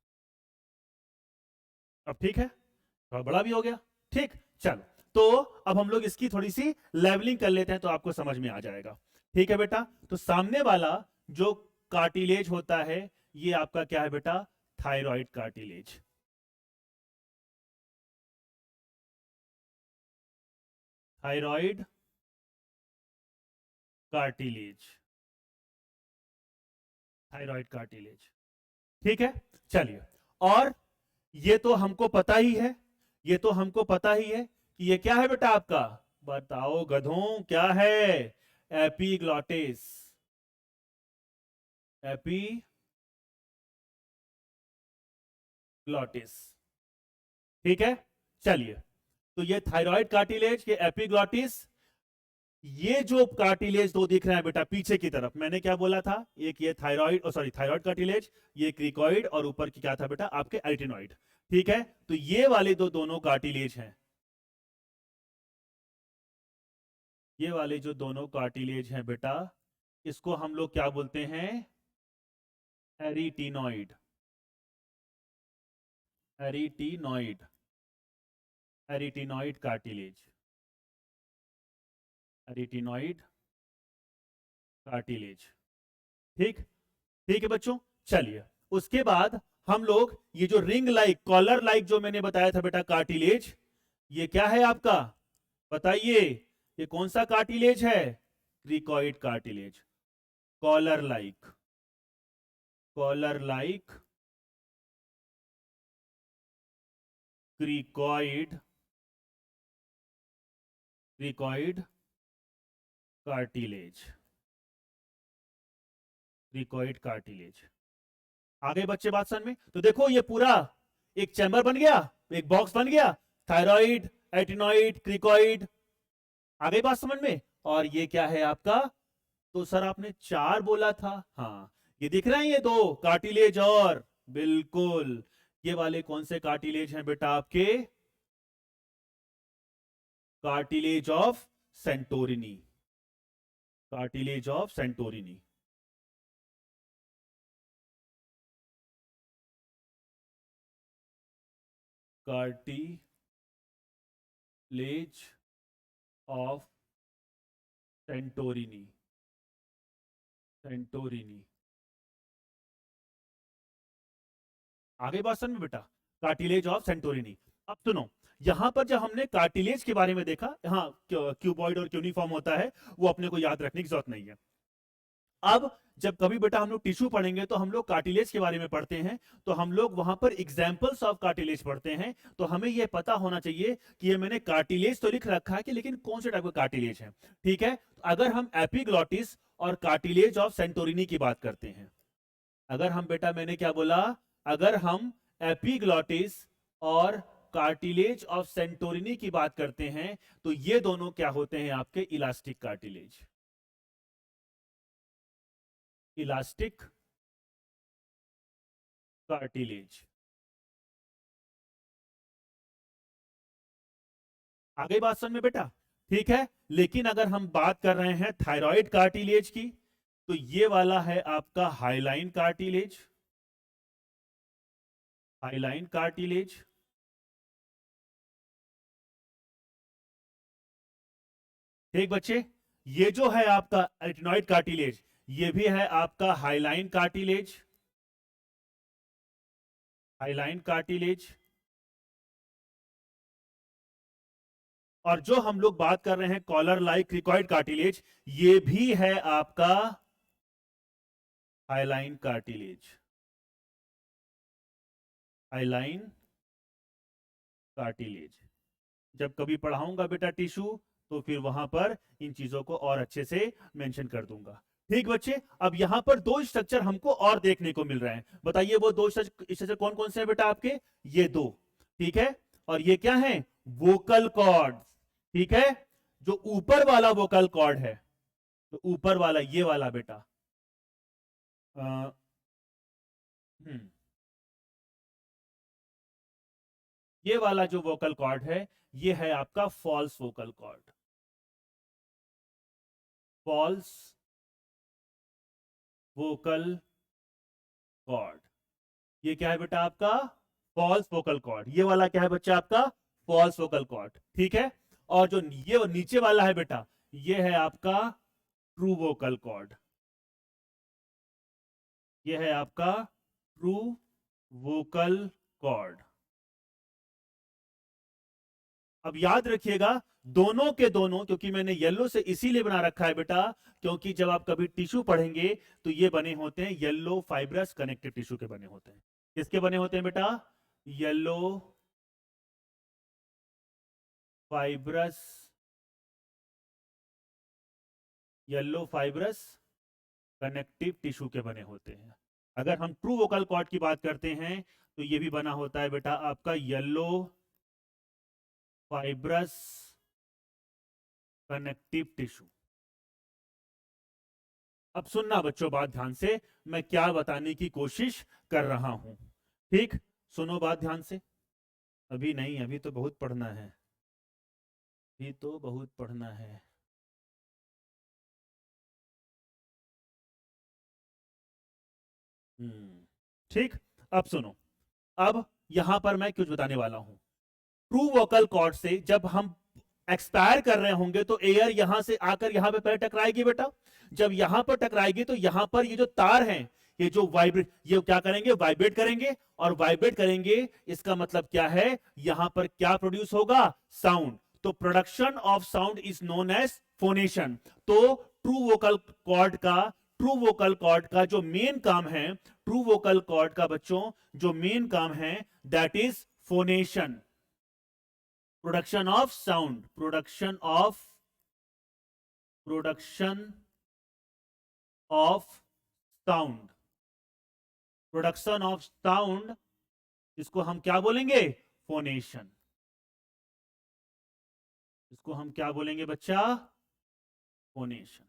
अब ठीक है, थोड़ा बड़ा भी हो गया, ठीक। चलो, तो अब हम लोग इसकी थोड़ी सी लेवलिंग कर लेते हैं, तो आपको समझ में आ जाएगा, ठीक है बेटा। तो सामने वाला जो कार्टिलेज होता है, ये आपका क्या है बेटा, thyroid cartilage, thyroid cartilage, thyroid cartilage, ठीक है। चलिए, और ये तो हमको पता ही है, ये तो हमको पता ही है कि ये क्या है बेटा आपका, बताओ गधों, क्या है, एपीग्लॉटिस, एपीग्लॉटिस, ठीक है। चलिए, तो ये थायराइड कार्टिलेज, ये एपीग्लॉटिस, ये जो कार्टिलेज दो दिख रहे हैं बेटा पीछे की तरफ, मैंने क्या बोला था, एक ये थायराइड, सॉरी, थायराइड कार्टिलेज, ये क्रिकॉइड, और ऊपर की क्या था बेटा, आपके एरिटिनॉइड, ठीक है। तो ये वाले दो दोनों कार्टिलेज हैं, ये वाले जो दोनों कार्टिलेज हैं बेटा, इसको हम लोग क्या बोलते हैं, एरिटिनॉइड, एरिटिनॉइड, एरिटिनॉइड कार्टिलेज, एरिटिनॉइड कार्टिलेज, ठीक, ठीक है बच्चों। चलिए, उसके बाद हम लोग ये जो रिंग लाइक, कॉलर लाइक जो मैंने बताया था बेटा कार्टिलेज, ये क्या है आपका, बताइए, ये कौन सा कार्टिलेज है? Cricoid cartilage. Collar like, collar like cricoid, cricoid cartilage, cricoid cartilage. आगे बच्चे बात समझ में? तो देखो ये पूरा एक चैम्बर बन गया, एक बॉक्स बन गया, थायराइड, एटिनॉइड, क्रिकॉइड। आगे बात समझ में? और ये क्या है आपका? तो सर आपने 4 बोला था। हाँ, ये दिख रहे हैं ये 2 कार्टिलेज, और बिल्कुल ये वाले कौन से कार्टिलेज हैं बेटा आपके? Cartilage of Santorini, cartilage of Santorini. Cartilage of Santorini, Santorini. आगे बात समझ में बेटा? Cartilage of Santorini. अब सुनो, यहां पर जब हमने कार्टिलेज के बारे में देखा, हाँ क्यूबॉइड और क्यूनिफॉर्म होता है, वो अपने को याद रखने की जरूरत नहीं है। अब जब कभी बेटा हम लोग टिश्यू पढ़ेंगे तो हम लोग कार्टिलेज के बारे में पढ़ते हैं, तो हम लोग वहां पर एग्जांपल्स ऑफ कार्टिलेज पढ़ते हैं। तो हमें यह पता होना चाहिए कि ये मैंने कार्टिलेज तो लिख रखा है कि लेकिन कौन से टाइप का कार्टिलेज है। ठीक है, अगर हम एपिग्लॉटिस और कार्टिलेज ऑफ सेंटोरिनी की बात करते हैं, अगर हम बेटा, मैंने क्या बोला, अगर हम एपिग्लॉटिस और कार्टिलेज ऑफ सेंटोरिनी की बात करते हैं, तो ये दोनों क्या होते हैं आपके? Elastic cartilage, elastic cartilage. आगे बात समझ में बेटा? ठीक है, लेकिन अगर हम बात कर रहे हैं थायराइड कार्टिलेज की, तो ये वाला है आपका हाइलाइन कार्टिलेज, हाइलाइन कार्टिलेज। ठीक बच्चे, ये जो है आपका एटिनॉइड कार्टिलेज, ये भी है आपका हाइलाइन कार्टिलेज, हाइलाइन कार्टिलेज। और जो हम लोग बात कर रहे हैं कॉलर लाइक क्रिकॉइड कार्टिलेज, ये भी है आपका हाइलाइन कार्टिलेज, हाइलाइन कार्टिलेज। जब कभी पढ़ाऊंगा बेटा टिश्यू, तो फिर वहां पर इन चीजों को और अच्छे से मेंशन कर दूंगा। ठीक बच्चे, अब यहां पर 2 स्ट्रक्चर हमको और देखने को मिल रहे हैं। बताइए वो 2 स्ट्रक्चर कौन कौन से हैं बेटा आपके? ये 2। ठीक है, और ये क्या है? Vocal cord. ठीक है, जो ऊपर वाला वोकल कॉर्ड है, तो ऊपर वाला ये वाला बेटा, अ, हम्म, ये वाला जो वोकल कॉर्ड है, ये है आपका false vocal cord, false vocal cord. ये क्या है बेटा आपका? False vocal cord. ये वाला क्या है बच्चा आपका? False vocal cord. ठीक है, और जो ये नीचे वाला है बेटा, ये है आपका ट्रू वोकल कॉर्ड, ये है आपका ट्रू वोकल कॉर्ड। अब याद रखिएगा, दोनों के दोनों, क्योंकि मैंने येलो से इसीलिए बना रखा है बेटा, क्योंकि जब आप कभी टिश्यू पढ़ेंगे तो ये बने होते हैं येलो फाइब्रस कनेक्टिव टिश्यू के बने होते हैं। किसके बने होते हैं बेटा? Yellow fibrous, yellow fibrous connective tissue के बने होते हैं। अगर हम ट्रू वोकल कॉर्ड की बात करते हैं, तो ये भी बना होता है बेटा आपका येलो फाइब्रस कनेक्टिव टिश्यू। अब सुनना बच्चों बात ध्यान से, मैं क्या बताने की कोशिश कर रहा हूं। ठीक, सुनो बात ध्यान से। अभी नहीं, अभी तो बहुत पढ़ना है, अभी तो बहुत पढ़ना है। ठीक, अब सुनो, अब यहां पर मैं कुछ बताने वाला हूं। ट्रू वोकल कॉर्ड से जब हम एक्सपायर कर रहे होंगे, तो एयर यहां से आकर यहां पे पहले टकराएगी बेटा। जब यहां पर टकराएगी, तो यहां पर ये जो तार हैं, ये जो वाइब्रेट, ये क्या करेंगे, वाइब्रेट करेंगे, और वाइब्रेट करेंगे इसका मतलब क्या है, यहां पर क्या प्रोड्यूस होगा, साउंड। तो production of sound is known as phonation. तो ट्रू वोकल कॉर्ड का जो मेन काम है, ट्रू वोकल कॉर्ड का बच्चों जो मेन काम है, that is phonation, production of sound, production of sound, production of sound, इसको हम क्या बोलेंगे, फोनेशन। इसको हम क्या बोलेंगे बच्चा, फोनेशन।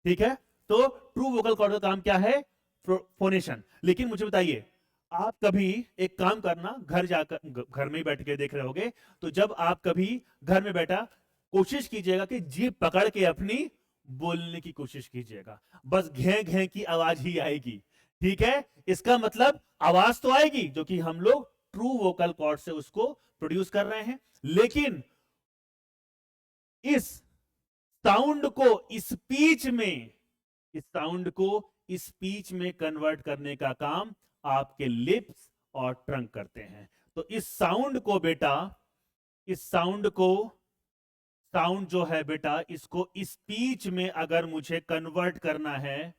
ठीक है, तो ट्रू वोकल कॉर्ड का काम क्या है, फोनेशन। लेकिन मुझे बताइए, आप कभी एक काम करना, घर जाकर घर में ही बैठ के देख रहे होगे, तो जब आप कभी घर में बैठा, कोशिश कीजिएगा कि जीभ पकड़ के अपनी बोलने की कोशिश कीजिएगा, बस घे घे की आवाज ही आएगी। ठीक है, इसका मतलब आवाज तो आएगी जो कि हम लोग ट्रू वोकल कॉर्ड से उसको प्रोड्यूस कर रहे हैं, लेकिन इस साउंड को स्पीच में, इस साउंड को स्पीच में कन्वर्ट करने का काम आपके लिप्स और ट्रंक करते हैं। तो इस साउंड को बेटा, इस साउंड को, साउंड जो है बेटा, इसको स्पीच में अगर मुझे कन्वर्ट करना है,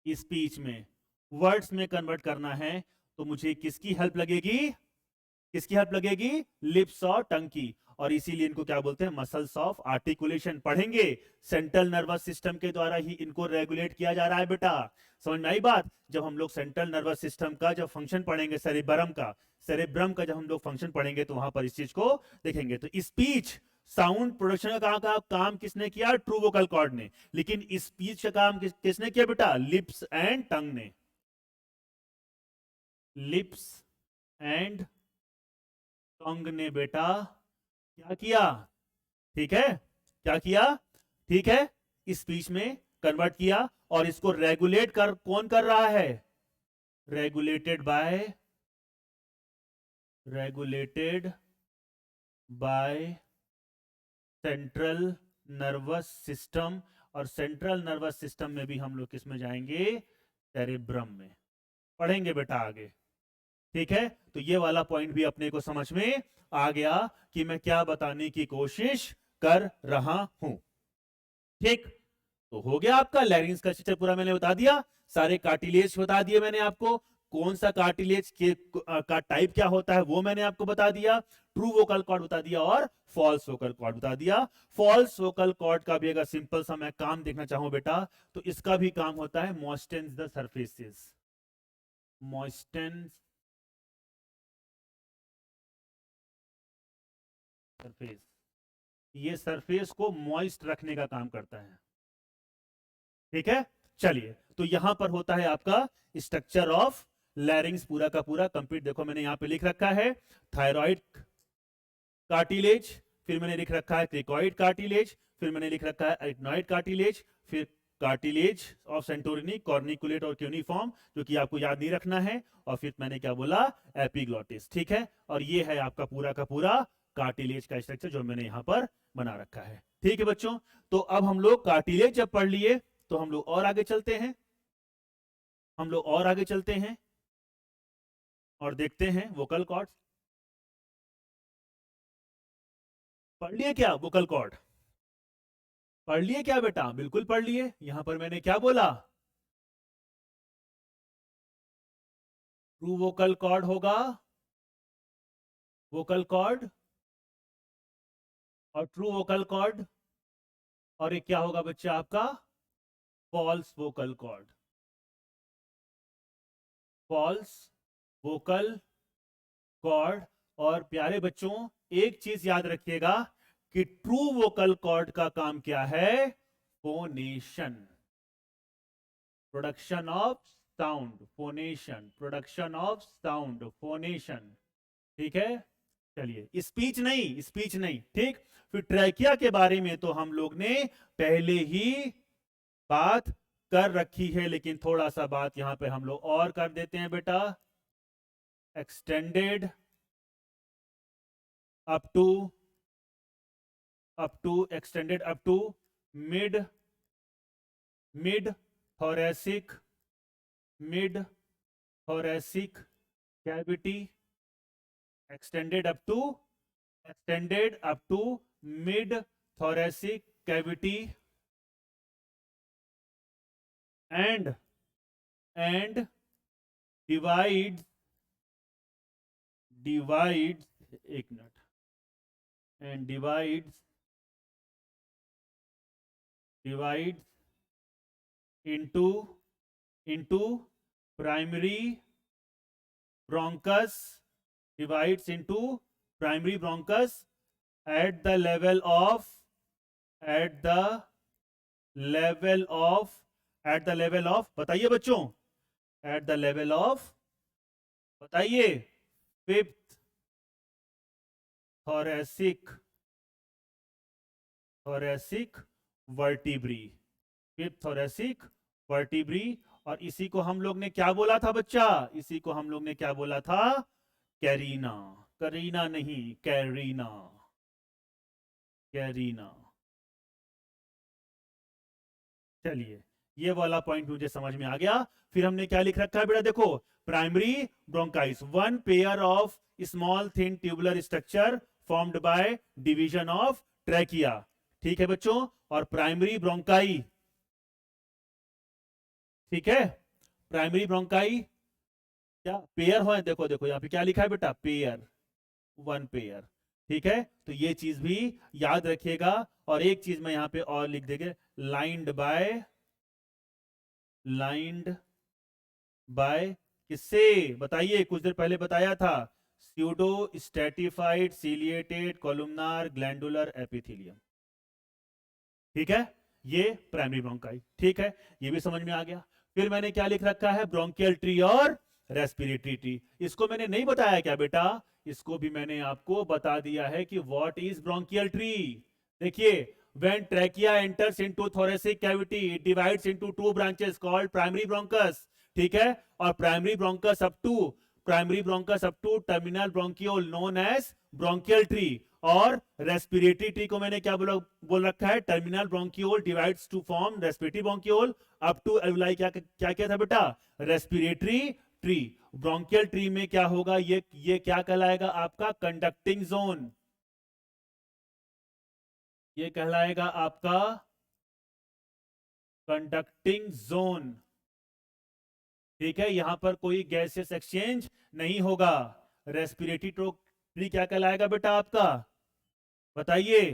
स्पीच में, वर्ड्स में कन्वर्ट करना है, तो मुझे किसकी हेल्प लगेगी, किसकी हेल्प लगेगी, लिप्स और टंग की। और इसीलिए इनको क्या बोलते हैं, मसल्स ऑफ आर्टिकुलेशन। पढ़ेंगे, सेंट्रल नर्वस सिस्टम के द्वारा ही इनको रेगुलेट किया जा रहा है बेटा। समझ में आई बात। जब हम लोग सेंट्रल नर्वस सिस्टम का जब फंक्शन पढ़ेंगे, सेरेब्रम का जब हम लोग फंक्शन पढ़ेंगे, तो वहां पर इस चीज को देखेंगे। तो स्पीच, साउंड प्रोडक्शन का काम किसने किया, ट्रू वोकल कॉर्ड ने। लेकिन स्पीच का काम किसने किया बेटा, लिप्स एंड टंग ने, लिप्स एंड टंग ने बेटा क्या किया, ठीक है, क्या किया, ठीक है, स्पीच में कन्वर्ट किया। और इसको रेगुलेट कर कौन कर रहा है, regulated by central nervous system. और सेंट्रल नर्वस सिस्टम में भी हम लोग किस में जाएंगे, सेरेब्रम में, पढ़ेंगे बेटा आगे। ठीक है, तो ये वाला पॉइंट भी अपने को समझ में आ गया कि मैं क्या बताने की कोशिश कर रहा हूं। ठीक, तो हो गया आपका लैरिंग्स का स्ट्रक्चर पूरा मैंने बता दिया, सारे कार्टिलेज बता दिए मैंने आपको, कौन सा कार्टिलेज के का टाइप क्या होता है वो मैंने आपको बता दिया, ट्रू वोकल कॉर्ड बता दिया और फॉल्स वोकल कॉर्ड बता दिया। फॉल्स वोकल कॉर्ड का भी अगर सिंपल सा मैं काम देखना चाहूं बेटा, तो इसका भी काम होता है मॉइस्टेंस द सरफेसेस, मॉइस्टेंस सरफेस, ये सरफेस को मॉइस्ट रखने का काम करता है। ठीक है, चलिए, तो यहां पर होता है आपका स्ट्रक्चर ऑफ लैरिंग्स पूरा का पूरा कंप्लीट। देखो मैंने यहां पे लिख रखा है थायराइड कार्टिलेज, फिर मैंने लिख रखा है क्रिकॉइड कार्टिलेज, फिर मैंने लिख रखा है एटनॉइड कार्टिलेज, फिर कार्टिलेज ऑफ सेंटोरिनी, कॉर्निकुलेट और क्यूनिफॉर्म, जो कि आपको याद नहीं रखना है, और फिर मैंने क्या बोला, एपिग्लॉटिस। ठीक है, और ये है आपका पूरा का पूरा कार्टिलेज का स्ट्रक्चर जो मैंने यहां पर बना रखा है। ठीक है बच्चों, तो अब हम लोग कार्टिलेज जब पढ़ लिए, तो हम लोग और आगे चलते हैं, हम लोग और आगे चलते हैं और देखते हैं वोकल कॉर्ड्स। पढ़ लिए क्या वोकल कॉर्ड, पढ़ लिए क्या बेटा, बिल्कुल पढ़ लिए। यहां पर मैंने क्या बोला, ट्रू वोकल कॉर्ड होगा, वोकल कॉर्ड और ट्रू वोकल कॉर्ड, और एक क्या होगा बच्चा आपका, false vocal cord, false vocal cord. और प्यारे बच्चों एक चीज याद रखिएगा कि ट्रू वोकल कॉर्ड का काम क्या है, phonation, production of sound, phonation, production of sound, phonation. ठीक है, चलिए, स्पीच नहीं, स्पीच नहीं। ठीक, फिर ट्रैकिया के बारे में तो हम लोग ने पहले ही बात कर रखी है, लेकिन थोड़ा सा बात यहां पे हम लोग और कर देते हैं बेटा, extended up to extended up to mid mid thoracic, mid thoracic cavity extended up to mid thoracic cavity and divides एक minute and divides into primary bronchus, divides into primary bronchus at the level of बताइए बच्चों, at the level of बताइए fifth thoracic vertebrae, fifth thoracic vertebrae। और इसी को हम लोग ने क्या बोला था बच्चा, इसी को हम लोग ने क्या बोला था, कैरीना, करीना नहीं, कैरीना, कैरीना। चलिए ये वाला पॉइंट मुझे समझ में आ गया। फिर हमने क्या लिख रखा है बेटा, देखो primary bronchi, one pair of small thin tubular structure formed by division of trachea, ठीक है बच्चों। और प्राइमरी ब्रोंकाई, ठीक है, प्राइमरी ब्रोंकाई क्या पेयर हो, देखो देखो यहाँ पे क्या लिखा है बेटा, पेयर, वन पेयर, ठीक है। तो ये चीज भी याद रखिएगा। और एक चीज मैं यहाँ पे और लिख देंगे, लाइंड बाय किससे बताइए, कुछ देर पहले बताया था, pseudo stratified ciliated columnar glandular epithelium, ठीक है, ये प्राइमरी ब्रोंकाई, ठीक है, ये भी समझ में आ गया। फिर मैंने क्या लिख रखा है, ब्रोंकियल ट्री और रेस्पिरेटरी ट्री। इसको मैंने नहीं बताया क्या बेटा, इसको भी मैंने आपको बता दिया है कि व्हाट इज ब्रोंकियल ट्री। देखिए, when trachea enters into thoracic cavity it divides into two branches called primary bronchus, ठीक है। और primary bronchus up to terminal bronchiole known as bronchial tree। और रेस्पिरेटरी ट्री को मैंने क्या बोल रखा है, terminal bronchiole divides to form respiratory bronchiole up to alveoli, क्या था बेटा, रेस्पिरेटरी ट्री। ब्रोंकियल ट्री में क्या होगा, ये क्या कहलाएगा आपका, कंडक्टिंग जोन, ये कहलाएगा आपका कंडक्टिंग जोन, ठीक है। यहां पर कोई गैसियस एक्सचेंज नहीं होगा। रेस्पिरेटरी ट्री क्या कहलाएगा बेटा आपका, बताइए,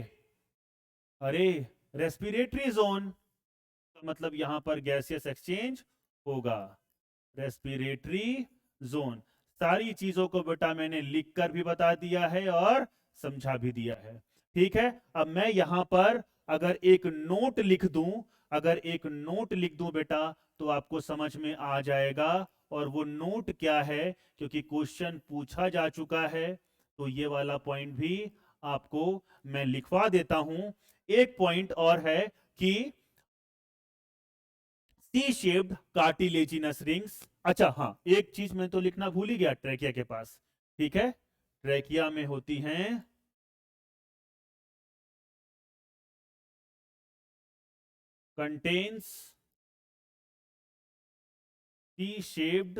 अरे रेस्पिरेटरी जोन, तो मतलब यहां पर गैसियस एक्सचेंज होगा, रेस्पिरेटरी जोन। सारी चीजों को बेटा मैंने लिखकर भी बता दिया है और समझा भी दिया है, ठीक है। अब मैं यहां पर अगर एक नोट लिख दूं बेटा, तो आपको समझ में आ जाएगा। और वो नोट क्या है, क्योंकि क्वेश्चन पूछा जा चुका है, तो ये वाला पॉइंट भी आपको मैं लिखवा देता हूं। एक पॉइंट और है कि सी शेप्ड कार्टिलेजिनस रिंग्स, अच्छा हाँ, एक चीज मैं तो लिखना भूल ही गया, ट्रैकिया के पास, ठीक है, ट्रैकिया में होती हैं contains C-shaped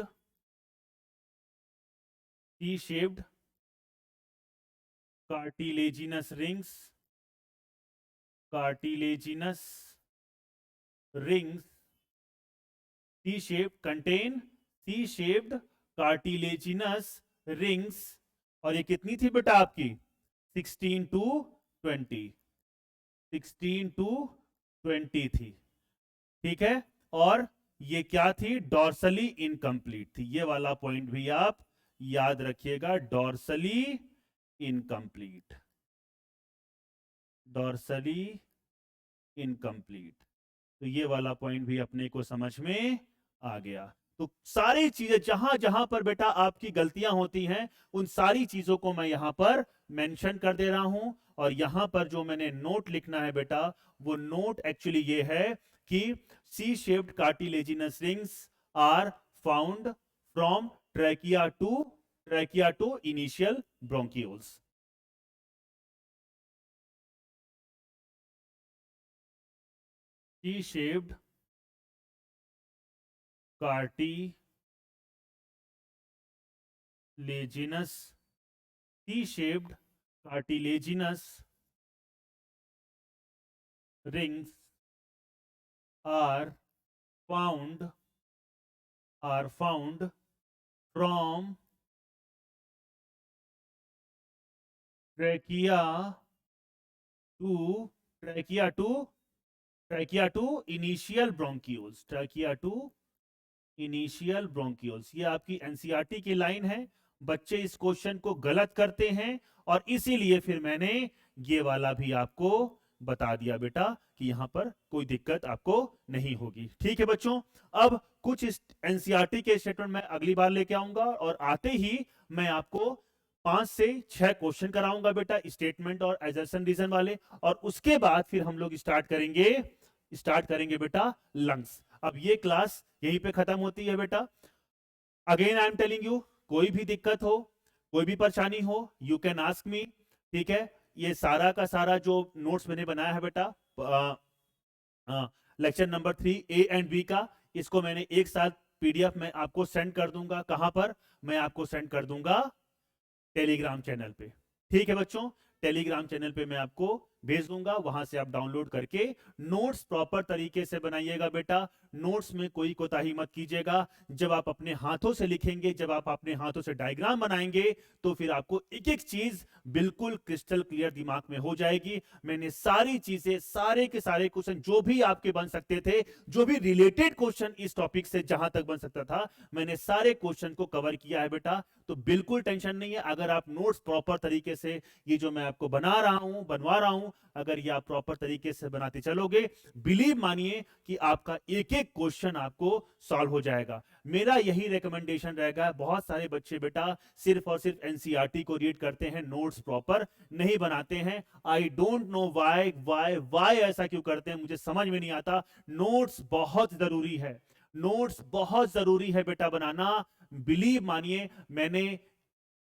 cartilaginous rings, contain C-shaped cartilaginous rings। और ये कितनी थी बेटा आपकी, 16 to 20 थी, ठीक है। और ये क्या थी, डॉर्सली इनकम्प्लीट थी। ये वाला पॉइंट भी आप याद रखिएगा, डॉर्सली इनकम्प्लीट, तो ये वाला पॉइंट भी अपने को समझ में आ गया। तो सारी चीजें जहां जहां पर बेटा आपकी गलतियां होती हैं, उन सारी चीजों को मैं यहां पर मेंशन कर दे रहा हूं। और यहां पर जो मैंने नोट लिखना है बेटा, वो नोट एक्चुअली ये है कि C shaped cartilaginous rings are found from trachea to initial bronchioles. C shaped cartilaginous T-shaped cartilaginous rings are found from trachea to initial bronchioles, ये आपकी एनसीईआरटी की लाइन है। बच्चे इस क्वेश्चन को गलत करते हैं और इसीलिए फिर मैंने ये वाला भी आपको बता दिया बेटा कि यहां पर कोई दिक्कत आपको नहीं होगी। ठीक है बच्चों, अब कुछ एनसीईआरटी के स्टेटमेंट मैं अगली बार लेके आऊंगा और आते ही मैं आपको 5 से 6 क्वेश्चन कराऊंगा बेटा, स्टेटमेंट और एजर्शन रीजन वाले, और उसके बाद फिर हम लोग स्टार्ट करेंगे बेटा लंग्स। अब ये क्लास यहीं पे खत्म होती है बेटा। Again I am telling you, कोई भी दिक्कत हो, कोई भी परेशानी हो, यू कैन आस्क मी। ठीक है, ये सारा का सारा जो नोट्स मैंने बनाया है बेटा lecture number 3 A and B का, इसको मैंने एक साथ पीडीएफ में आपको सेंड कर दूंगा। कहां पर? मैं आपको सेंड कर दूंगा टेलीग्राम चैनल पे। ठीक है बच्चों, टेलीग्राम चैनल पे मैं आपको भेज दूंगा, वहां से आप डाउनलोड करके नोट्स प्रॉपर तरीके से बनाइएगा बेटा। नोट्स में कोई कोताही मत कीजिएगा। जब आप अपने हाथों से लिखेंगे, जब आप अपने हाथों से डायग्राम बनाएंगे, तो फिर आपको एक एक चीज बिल्कुल क्रिस्टल क्लियर दिमाग में हो जाएगी। मैंने सारी चीजें, सारे के सारे क्वेश्चन जो भी आपके बन सकते थे, जो भी रिलेटेड क्वेश्चन इस टॉपिक से जहां तक बन सकता था, मैंने सारे क्वेश्चन को कवर किया है बेटा। तो बिल्कुल टेंशन नहीं है। अगर आप नोट्स प्रॉपर तरीके से, ये जो मैं आपको बनवा रहा हूं, अगर ये आप प्रॉपर तरीके से बनाते चलोगे, बिलीव मानिए कि आपका एक एक क्वेश्चन आपको सॉल्व हो जाएगा। मेरा यही रिकमेंडेशन रहेगा। बहुत सारे बच्चे बेटा सिर्फ और सिर्फ एनसीईआरटी को रीड करते हैं, नोट्स प्रॉपर नहीं बनाते हैं। आई डोंट नो वाई ऐसा क्यों करते हैं, मुझे समझ में नहीं आता। नोट्स बहुत जरूरी है, नोट्स बहुत जरूरी है बेटा बनाना। बिलीव मानिए, मैंने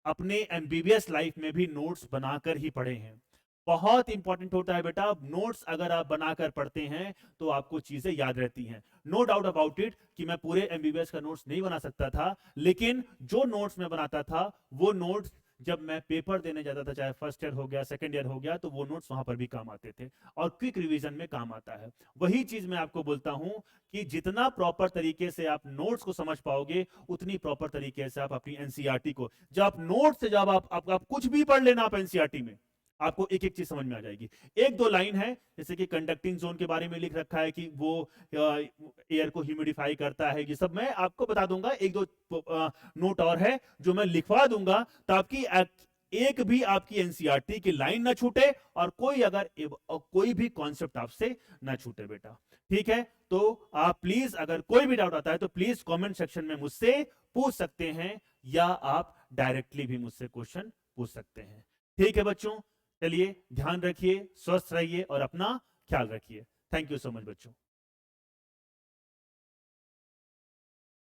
अपने एमबीबीएस लाइफ में भी नोट्स बनाकर ही पढ़े हैं। बहुत इंपॉर्टेंट होता है बेटा, नोट्स अगर आप बनाकर पढ़ते हैं तो आपको चीजें याद रहती हैं। नो डाउट अबाउट इट कि मैं पूरे एमबीबीएस का नोट्स नहीं बना सकता था, लेकिन जो नोट्स मैं बनाता था, वो नोट्स जब मैं पेपर देने जाता था, चाहे फर्स्ट ईयर हो गया, सेकंड ईयर हो गया, तो वो नोट्स वहां पर भी काम आते थे और क्विक रिवीजन में काम आता है। वही चीज मैं आपको बोलता हूं कि जितना प्रॉपर तरीके से आप नोट्स को समझ पाओगे, उतनी प्रॉपर तरीके से आप अपनी एनसीईआरटी को, जब आप नोट्स से जब आप कुछ भी पढ़ लेना आप एनसीईआरटी में, आपको एक एक चीज समझ में आ जाएगी। एक दो लाइन है, जैसे कि कंडक्टिंग जोन के बारे में लिख रखा है कि वो एयर को ह्यूमिडिफाई करता है, ये सब मैं आपको बता दूंगा। एक दो नोट और है जो मैं लिखवा दूंगा, ताकि एक भी आपकी एनसीईआरटी की लाइन ना छूटे और कोई भी कॉन्सेप्ट आपसे ना छूटे बेटा। ठीक है, तो आप प्लीज, अगर कोई भी डाउट आता है तो प्लीज कमेंट सेक्शन में मुझसे पूछ सकते हैं, या आप डायरेक्टली भी मुझसे क्वेश्चन पूछ सकते हैं। ठीक है बच्चों, चलिए ध्यान रखिए, स्वस्थ रहिए और अपना ख्याल रखिए। थैंक यू सो मच बच्चों।